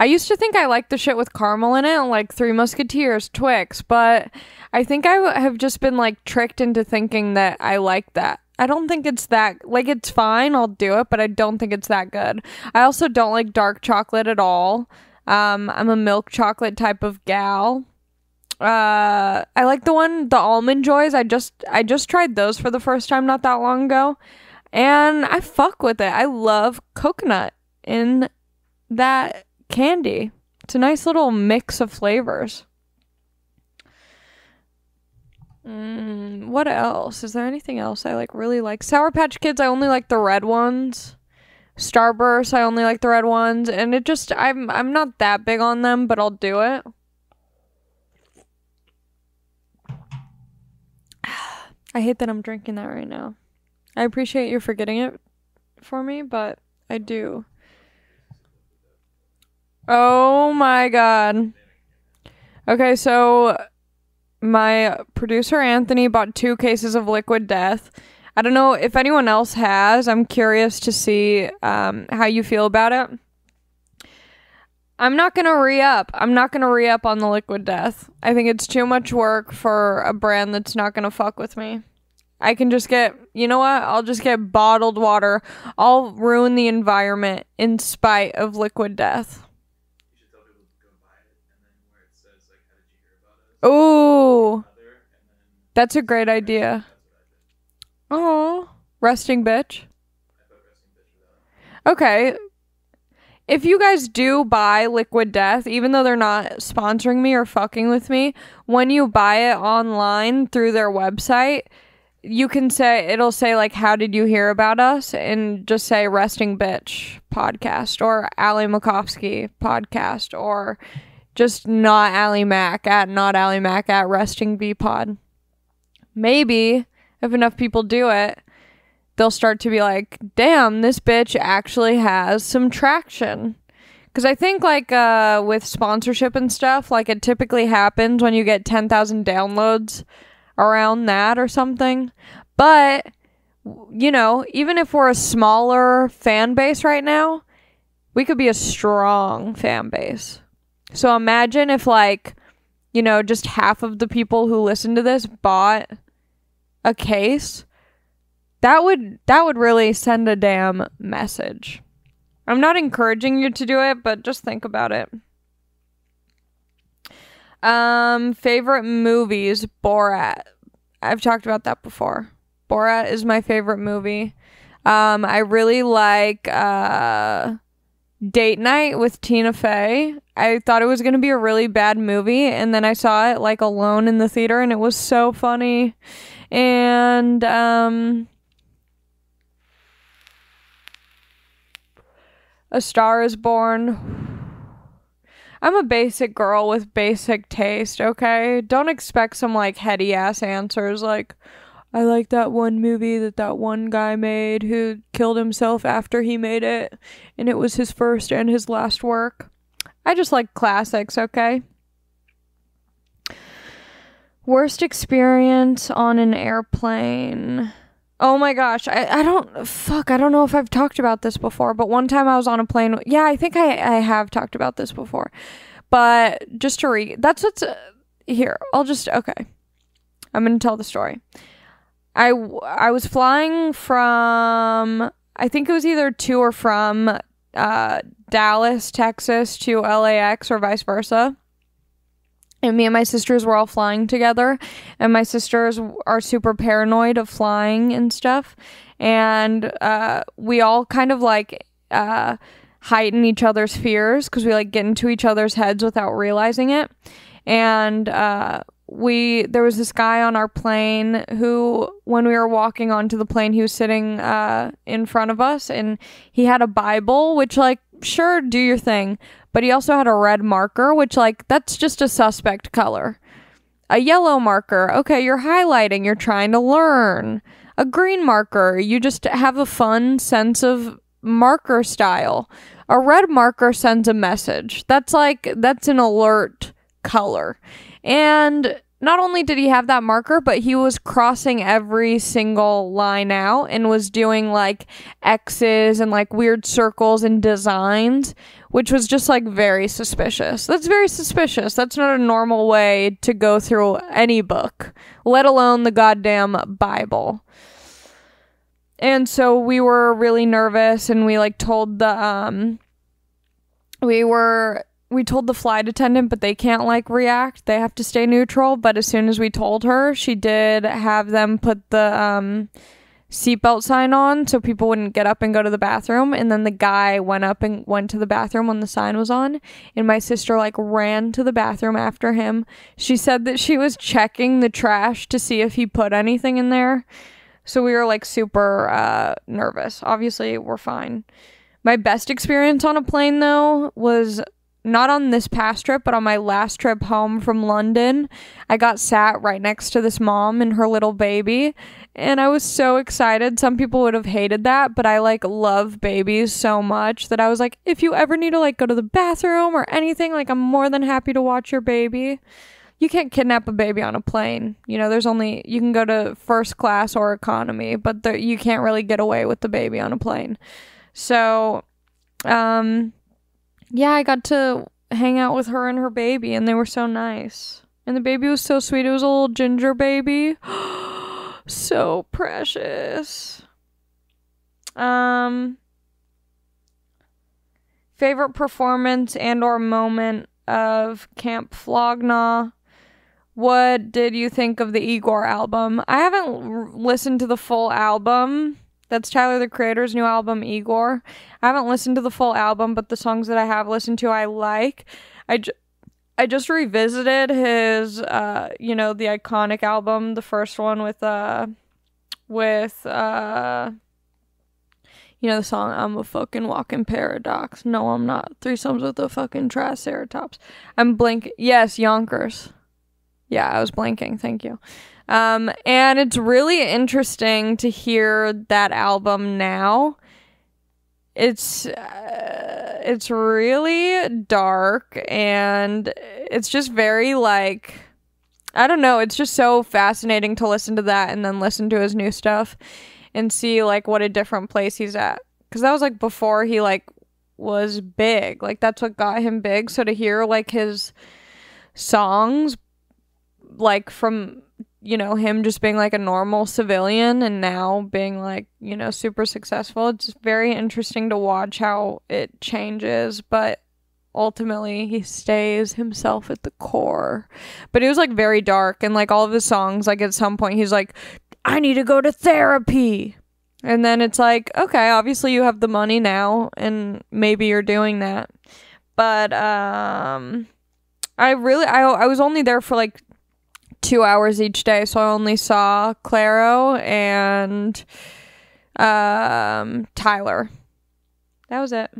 S1: used to think I liked the shit with caramel in it, like Three Musketeers, Twix, but I think I have just been tricked into thinking that I like that. I don't think it's that, it's fine, I'll do it, but I don't think it's that good. I also don't like dark chocolate at all. I'm a milk chocolate type of gal. I like the Almond Joys. I just tried those for the first time not that long ago, and I fuck with it. I love coconut in that candy. It's a nice little mix of flavors. What else? Is there anything else I really like? Sour Patch Kids, I only like the red ones. Starburst, I only like the red ones. And it just, I'm not that big on them, but I'll do it. I hate that I'm drinking that right now. I appreciate you for getting it for me, but I do. Oh my god. Okay, so my producer Anthony bought 2 cases of Liquid Death. I don't know if anyone else has. I'm curious to see how you feel about it. I'm not going to re-up. I'm not going to re-up on the Liquid Death. I think it's too much work for a brand that's not going to fuck with me. I can just get, you know what? I'll just get bottled water. I'll ruin the environment in spite of Liquid Death.
S2: You should tell people to go buy it, and then where it says, like, how did you hear about us?
S1: Ooh. That's a great idea. Oh, resting bitch.
S2: I put resting bitch without.
S1: Okay. If you guys do buy Liquid Death, even though they're not sponsoring me or fucking with me, when you buy it online through their website, you can say, it'll say like, how did you hear about us? And just say Resting Bitch podcast or Ali Macofsky podcast or just not Ali Mac at Resting B pod. Maybe if enough people do it, they'll start to be like, damn, this bitch actually has some traction. Because I think, like, with sponsorship and stuff, like, it typically happens when you get 10,000 downloads around that or something. But, you know, even if we're a smaller fan base right now, we could be a strong fan base. So imagine if, like, you know, just half of the people who listen to this bought a case. That would really send a damn message. I'm not encouraging you to do it, but just think about it. Favorite movies, Borat. I've talked about that before. Borat is my favorite movie. I really like Date Night with Tina Fey. I thought it was going to be a really bad movie, and then I saw it like alone in the theater, and it was so funny. And A Star is Born. I'm a basic girl with basic taste, okay? Don't expect some, like, heady-ass answers like, I like that one movie that one guy made who killed himself after he made it, and it was his first and his last work. I just like classics, okay? Worst experience on an airplane. Oh my gosh, I don't know if I've talked about this before, but one time I was on a plane. Yeah, I think I have talked about this before. But just to that's what's here. Okay. I'm going to tell the story. I was flying from, I think it was either to or from Dallas, Texas to LAX or vice versa. And me and my sisters were all flying together. And my sisters are super paranoid of flying and stuff. And we all kind of like heighten each other's fears because we like get into each other's heads without realizing it. And there was this guy on our plane who, when we were walking onto the plane, he was sitting in front of us. And he had a Bible, which, like, sure, do your thing. But he also had a red marker, which, like, that's just a suspect color. A yellow marker, okay, you're highlighting, you're trying to learn. A green marker, you just have a fun sense of marker style. A red marker sends a message. That's an alert color. And not only did he have that marker, but he was crossing every single line out and was doing like X's and like weird circles and designs, which was just like very suspicious. That's very suspicious. That's not a normal way to go through any book, let alone the goddamn Bible. And so we were really nervous, and we like told the we told the flight attendant, but they can't like react. They have to stay neutral. But as soon as we told her, she did have them put the seatbelt sign on so people wouldn't get up and go to the bathroom. And then the guy went up and went to the bathroom when the sign was on. And my sister like ran to the bathroom after him. She said that she was checking the trash to see if he put anything in there. So we were like super nervous. Obviously, we're fine. My best experience on a plane, though, was not on this past trip, but on my last trip home from London, I got sat right next to this mom and her little baby, and I was so excited. Some people would have hated that, but I like love babies so much that I was like, if you ever need to like go to the bathroom or anything, like I'm more than happy to watch your baby. You can't kidnap a baby on a plane. You know, you can go to first class or economy, but you can't really get away with the baby on a plane. So, yeah, I got to hang out with her and her baby, and they were so nice. And the baby was so sweet. It was a little ginger baby. So precious. Favorite performance and or moment of Camp Flog Gnaw. What did you think of the Igor album? I haven't listened to the full album. That's Tyler, the Creator's new album, Igor. I haven't listened to the full album, but the songs that I have listened to, I like. I just revisited his, the iconic album, the first one with the song, I'm a fucking walking paradox. No, I'm not. Threesomes with a fucking triceratops. I'm blanking. Yes, Yonkers. Yeah, I was blanking. Thank you. And it's really interesting to hear that album now. It's really dark, and it's just very like, I don't know, it's just so fascinating to listen to that and then listen to his new stuff and see like what a different place he's at. Because that was like before he like was big. Like that's what got him big. So to hear like his songs like from him just being like a normal civilian and now being like, super successful. It's very interesting to watch how it changes, but ultimately he stays himself at the core. But it was like very dark, and like all of his songs, like at some point he's like, I need to go to therapy. And then it's like, okay, obviously you have the money now and maybe you're doing that. But I was only there for like 2 hours each day, so I only saw Claro and Tyler. That was it.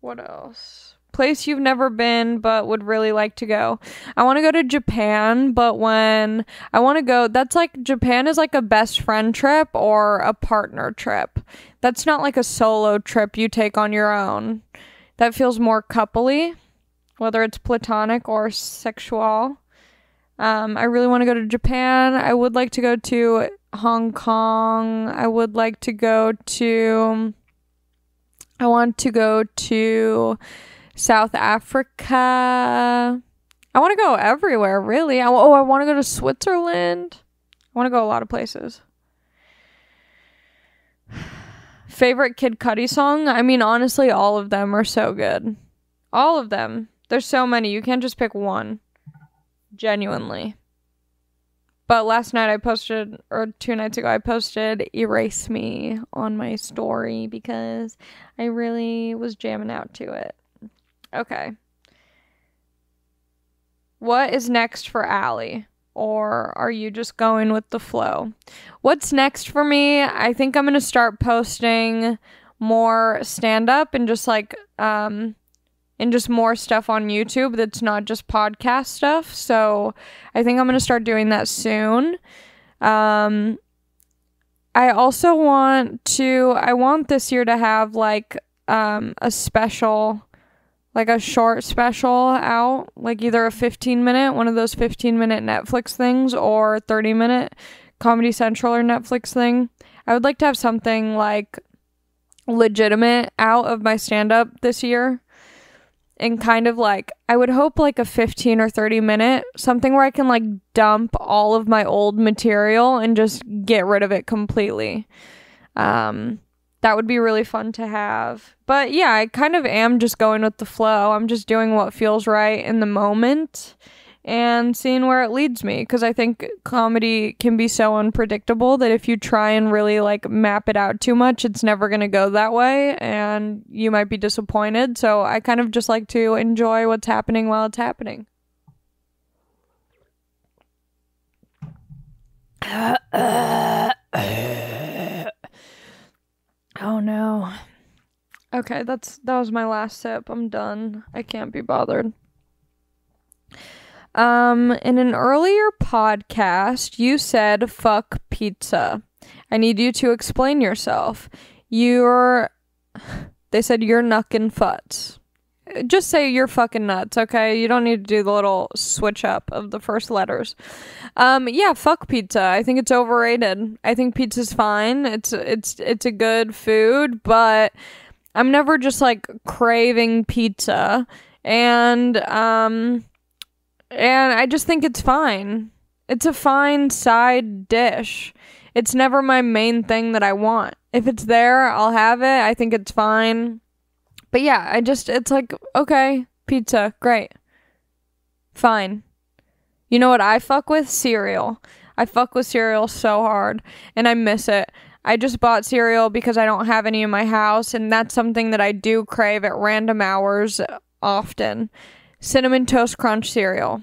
S1: What else? Place you've never been but would really like to go. I want to go to Japan, but when I want to go, that's like, Japan is like a best friend trip or a partner trip. That's not like a solo trip you take on your own. That feels more coupley, whether it's platonic or sexual. I really want to go to Japan. I would like to go to Hong Kong. I want to go to South Africa. I want to go everywhere, really. I want to go to Switzerland. I want to go a lot of places. Favorite Kid Cudi song? I mean, honestly, all of them are so good. All of them. There's so many. You can't just pick one. Genuinely. But last night or 2 nights ago, I posted Erase Me on my story because I really was jamming out to it. Okay. What is next for Ali? Or are you just going with the flow? What's next for me? I think I'm going to start posting more stand-up and just like, and just more stuff on YouTube that's not just podcast stuff. So I think I'm going to start doing that soon. I also want this year to have like a special, like a short special out, like either a 15-minute, one of those 15-minute Netflix things, or 30-minute Comedy Central or Netflix thing. I would like to have something like legitimate out of my stand-up this year. And kind of like, I would hope like a 15 or 30 minute, something where I can like dump all of my old material and just get rid of it completely. That would be really fun to have. But yeah, I kind of am just going with the flow. I'm just doing what feels right in the moment and seeing where it leads me. Because I think comedy can be so unpredictable that if you try and really like map it out too much, it's never going to go that way and you might be disappointed. So I kind of just like to enjoy what's happening while it's happening. Oh no. Okay. Okay, that was my last sip. I'm done. I can't be bothered. In an earlier podcast, you said fuck pizza. I need you to explain yourself. They said you're knuckin' futs. Just say you're fucking nuts, okay? You don't need to do the little switch up of the first letters. Yeah, fuck pizza. I think it's overrated. I think pizza's fine. It's a good food, but I'm never just like craving pizza. And I just think it's fine. It's a fine side dish. It's never my main thing that I want. If it's there, I'll have it. I think it's fine. But yeah, it's like, okay, pizza, great. Fine. You know what I fuck with? Cereal. I fuck with cereal so hard, and I miss it. I just bought cereal because I don't have any in my house, and that's something that I do crave at random hours often. Cinnamon Toast Crunch cereal.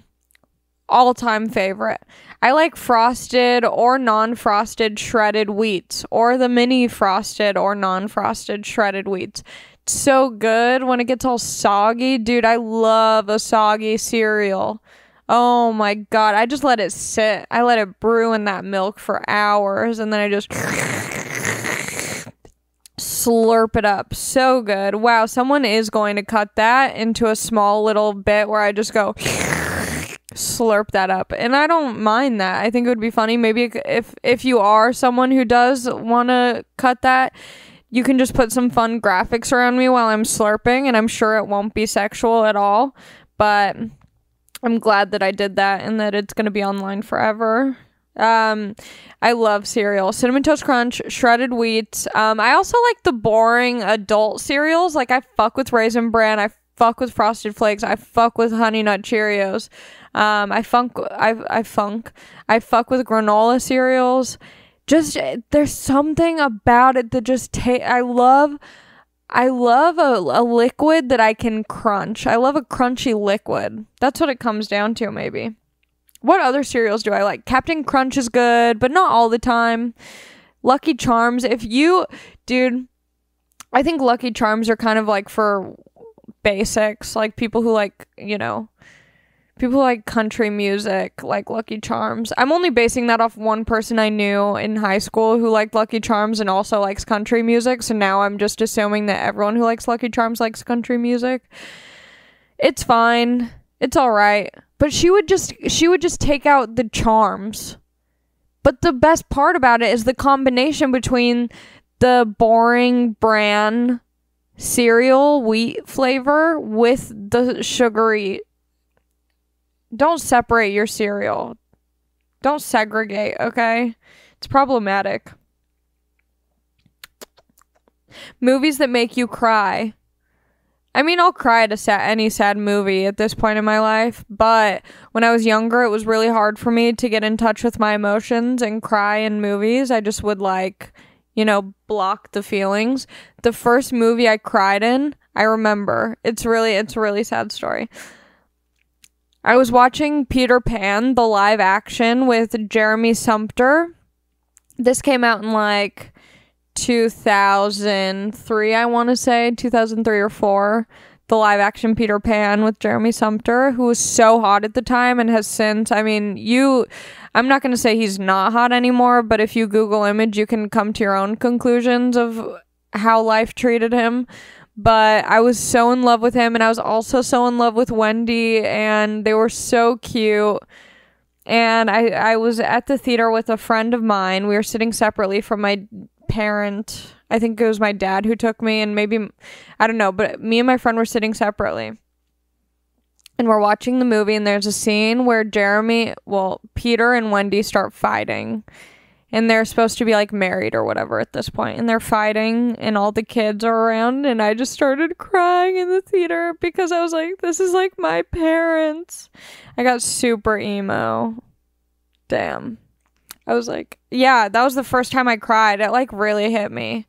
S1: All-time favorite. I like frosted or non-frosted shredded wheats, or the mini frosted or non-frosted shredded wheats. So good when it gets all soggy. Dude, I love a soggy cereal. Oh my god, I just let it sit. I let it brew in that milk for hours, and then I just slurp it up. So good. Wow, someone is going to cut that into a small little bit where I just go slurp that up, and I don't mind that. I think it would be funny. Maybe if you are someone who does want to cut that, you can just put some fun graphics around me while I'm slurping, and I'm sure it won't be sexual at all, but I'm glad that I did that and that it's going to be online forever. I love cereal. Cinnamon Toast Crunch, shredded wheats. I also like the boring adult cereals. Like, I fuck with Raisin Bran. I fuck with Frosted Flakes. I fuck with Honey Nut Cheerios. I fuck with granola cereals. Just, there's something about it that just I love a liquid that I can crunch. I love a crunchy liquid. That's what it comes down to, maybe. What other cereals do I like? Captain Crunch is good, but not all the time. Lucky Charms. Dude, I think Lucky Charms are kind of like for basics. Like people who like, people who like country music, like Lucky Charms. I'm only basing that off one person I knew in high school who liked Lucky Charms and also likes country music. So now I'm just assuming that everyone who likes Lucky Charms likes country music. It's fine. It's all right. But she would just take out the charms. But the best part about it is the combination between the boring bran cereal wheat flavor with the sugary. Don't separate your cereal. Don't segregate, okay? It's problematic. Movies that make you cry. I mean, I'll cry at any sad movie at this point in my life, but when I was younger, it was really hard for me to get in touch with my emotions and cry in movies. I just would block the feelings. The first movie I cried in, I remember. It's a really sad story. I was watching Peter Pan, the live action with Jeremy Sumpter. This came out in like 2003, I want to say, 2003 or 4. The live action Peter Pan with Jeremy Sumpter, who was so hot at the time and has since, I'm not going to say he's not hot anymore, but if you Google image, you can come to your own conclusions of how life treated him. But I was so in love with him, and I was also so in love with Wendy, and they were so cute. And I was at the theater with a friend of mine. We were sitting separately from my parent. I think it was my dad who took me, and maybe, I don't know, but me and my friend were sitting separately. And we're watching the movie, and there's a scene where Peter and Wendy start fighting. And they're supposed to be like married or whatever at this point. And they're fighting and all the kids are around. And I just started crying in the theater because I was like, this is like my parents. I got super emo. Damn. I was like, yeah, that was the first time I cried. It like really hit me.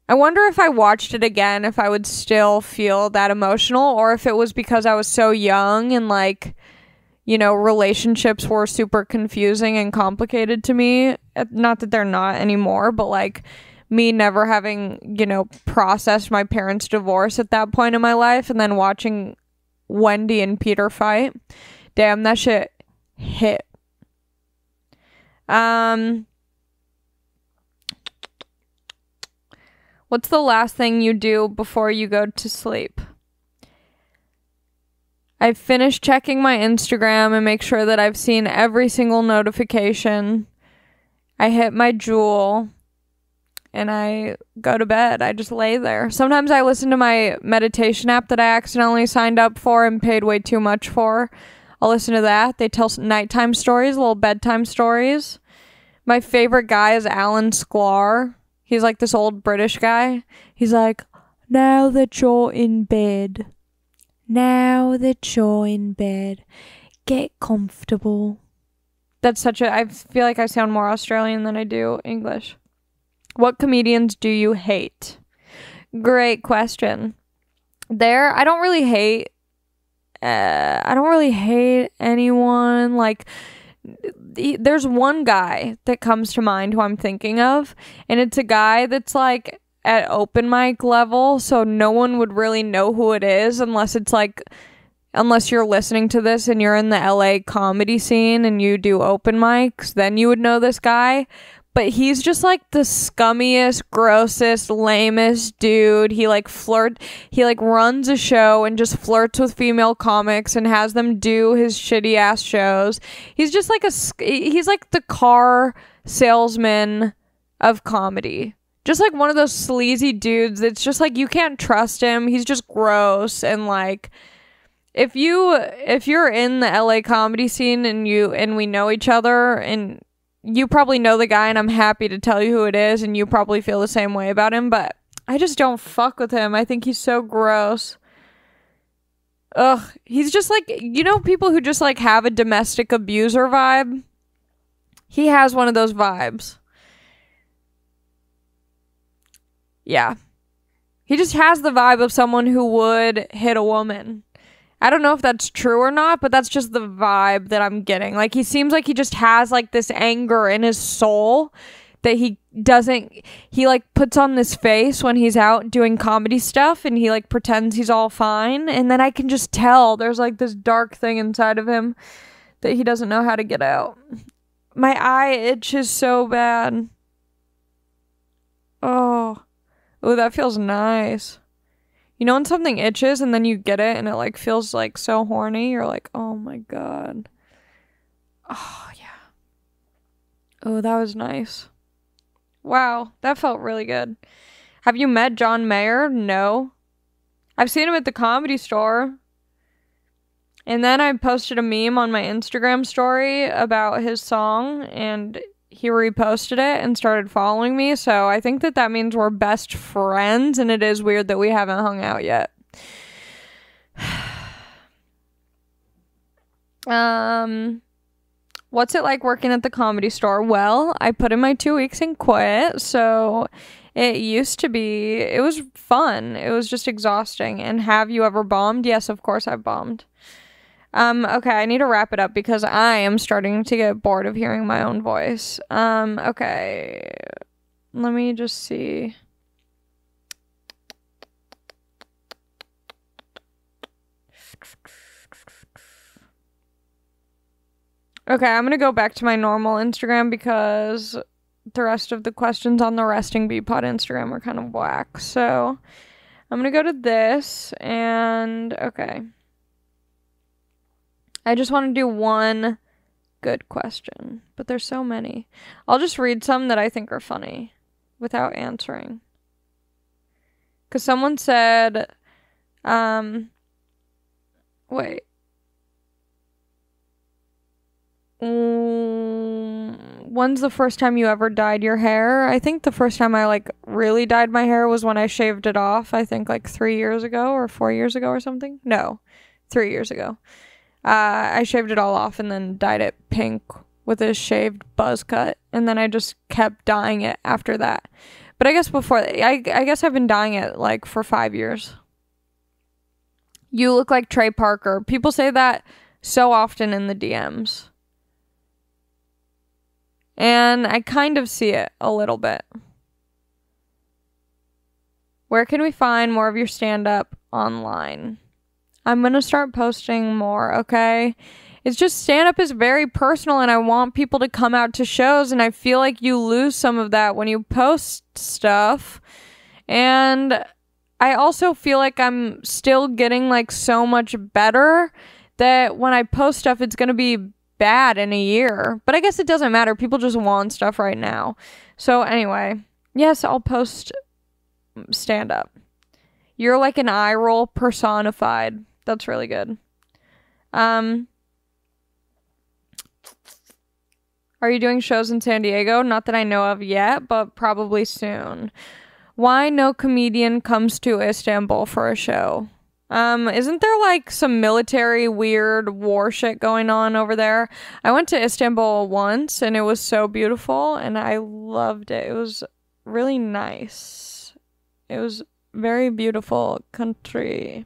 S1: I wonder if I watched it again, if I would still feel that emotional, or if it was because I was so young and like, relationships were super confusing and complicated to me. Not that they're not anymore, but like me never having, you know, processed my parents' divorce at that point in my life, and then watching Wendy and Peter fight. Damn, that shit hit. What's the last thing you do before you go to sleep? I finish checking my Instagram and make sure that I've seen every single notification. I hit my Juul and I go to bed. I just lay there. Sometimes I listen to my meditation app that I accidentally signed up for and paid way too much for. I'll listen to that. They tell nighttime stories, little bedtime stories. My favorite guy is Alan Sklar. He's like this old British guy. He's like, now that you're in bed, get comfortable. That's such a, I feel like I sound more Australian than I do English. What comedians do you hate? Great question. I don't really hate anyone. Like, there's one guy that comes to mind who I'm thinking of, and it's a guy that's like at open mic level, so no one would really know who it is unless you're listening to this and you're in the LA comedy scene and you do open mics, then you would know this guy. But he's just like the scummiest, grossest, lamest dude. He runs a show and just flirts with female comics and has them do his shitty ass shows. He's just like he's like the car salesman of comedy. Just like one of those sleazy dudes that's just like, you can't trust him. He's just gross. And like, if you're in the LA comedy scene and we know each other, and you probably know the guy, and I'm happy to tell you who it is, and you probably feel the same way about him, but I just don't fuck with him. I think he's so gross. Ugh, he's just like, you know, people who just like have a domestic abuser vibe? He has one of those vibes. Yeah. He just has the vibe of someone who would hit a woman. I don't know if that's true or not, but that's just the vibe that I'm getting. Like, he seems like he just has like this anger in his soul that he like puts on this face when he's out doing comedy stuff, and he like pretends he's all fine, and then I can just tell there's like this dark thing inside of him that he doesn't know how to get out. My eye itches so bad. Oh, that feels nice. You know when something itches and then you get it and it like feels like so horny? You're like, oh my god. Oh yeah. Oh, that was nice. Wow, that felt really good. Have you met John Mayer? No. I've seen him at the Comedy Store. And then I posted a meme on my Instagram story about his song, and he reposted it and started following me, so I think that means we're best friends, and it is weird that we haven't hung out yet. What's it like working at the Comedy Store? Well, I put in my 2 weeks and quit, so it was fun. It was just exhausting. And have you ever bombed? Yes, of course I've bombed. Okay, I need to wrap it up because I am starting to get bored of hearing my own voice. Okay. Let me just see. Okay, I'm gonna go back to my normal Instagram because the rest of the questions on the Resting Bee Pod Instagram are kind of whack. So, I'm gonna go to this, and okay. I just want to do one good question, but there's so many. I'll just read some that I think are funny without answering. Because someone said, wait. When's the first time you ever dyed your hair? I think the first time I like really dyed my hair was when I shaved it off. I think like 3 years ago or 4 years ago or something. No, 3 years ago. I shaved it all off and then dyed it pink with a shaved buzz cut, and then I just kept dyeing it after that. But I guess before that, I guess I've been dyeing it like for 5 years. You look like Trey Parker. People say that so often in the DMs. And I kind of see it a little bit. Where can we find more of your stand-up online? I'm going to start posting more, okay? It's just stand-up is very personal, and I want people to come out to shows, and I feel like you lose some of that when you post stuff. And I also feel like I'm still getting like so much better that when I post stuff, it's going to be bad in a year. But I guess it doesn't matter. People just want stuff right now. So anyway, yes, I'll post stand-up. You're like an eye roll personified. That's really good. Are you doing shows in San Diego? Not that I know of yet, but probably soon. Why no comedian comes to Istanbul for a show? Isn't there like some military weird war shit going on over there? I went to Istanbul once and it was so beautiful and I loved it. It was really nice. It was very beautiful country.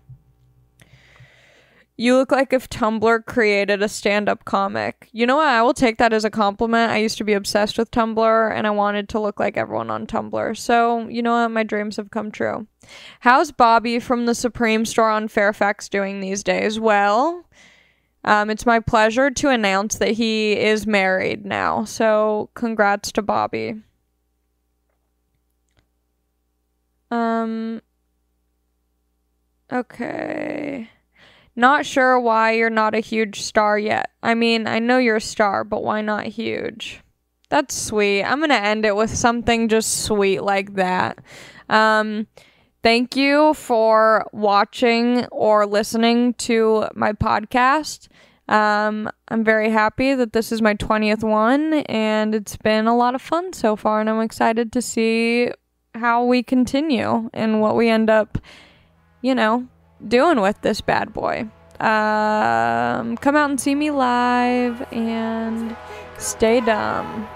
S1: You look like if Tumblr created a stand-up comic. You know what? I will take that as a compliment. I used to be obsessed with Tumblr, and I wanted to look like everyone on Tumblr. So, you know what? My dreams have come true. How's Bobby from the Supreme store on Fairfax doing these days? Well, it's my pleasure to announce that he is married now. So, congrats to Bobby. Okay. Not sure why you're not a huge star yet. I mean, I know you're a star, but why not huge? That's sweet. I'm going to end it with something just sweet like that. Thank you for watching or listening to my podcast. I'm very happy that this is my 20th one, and it's been a lot of fun so far, and I'm excited to see how we continue and what we end up, doing with this bad boy. Come out and see me live and stay dumb.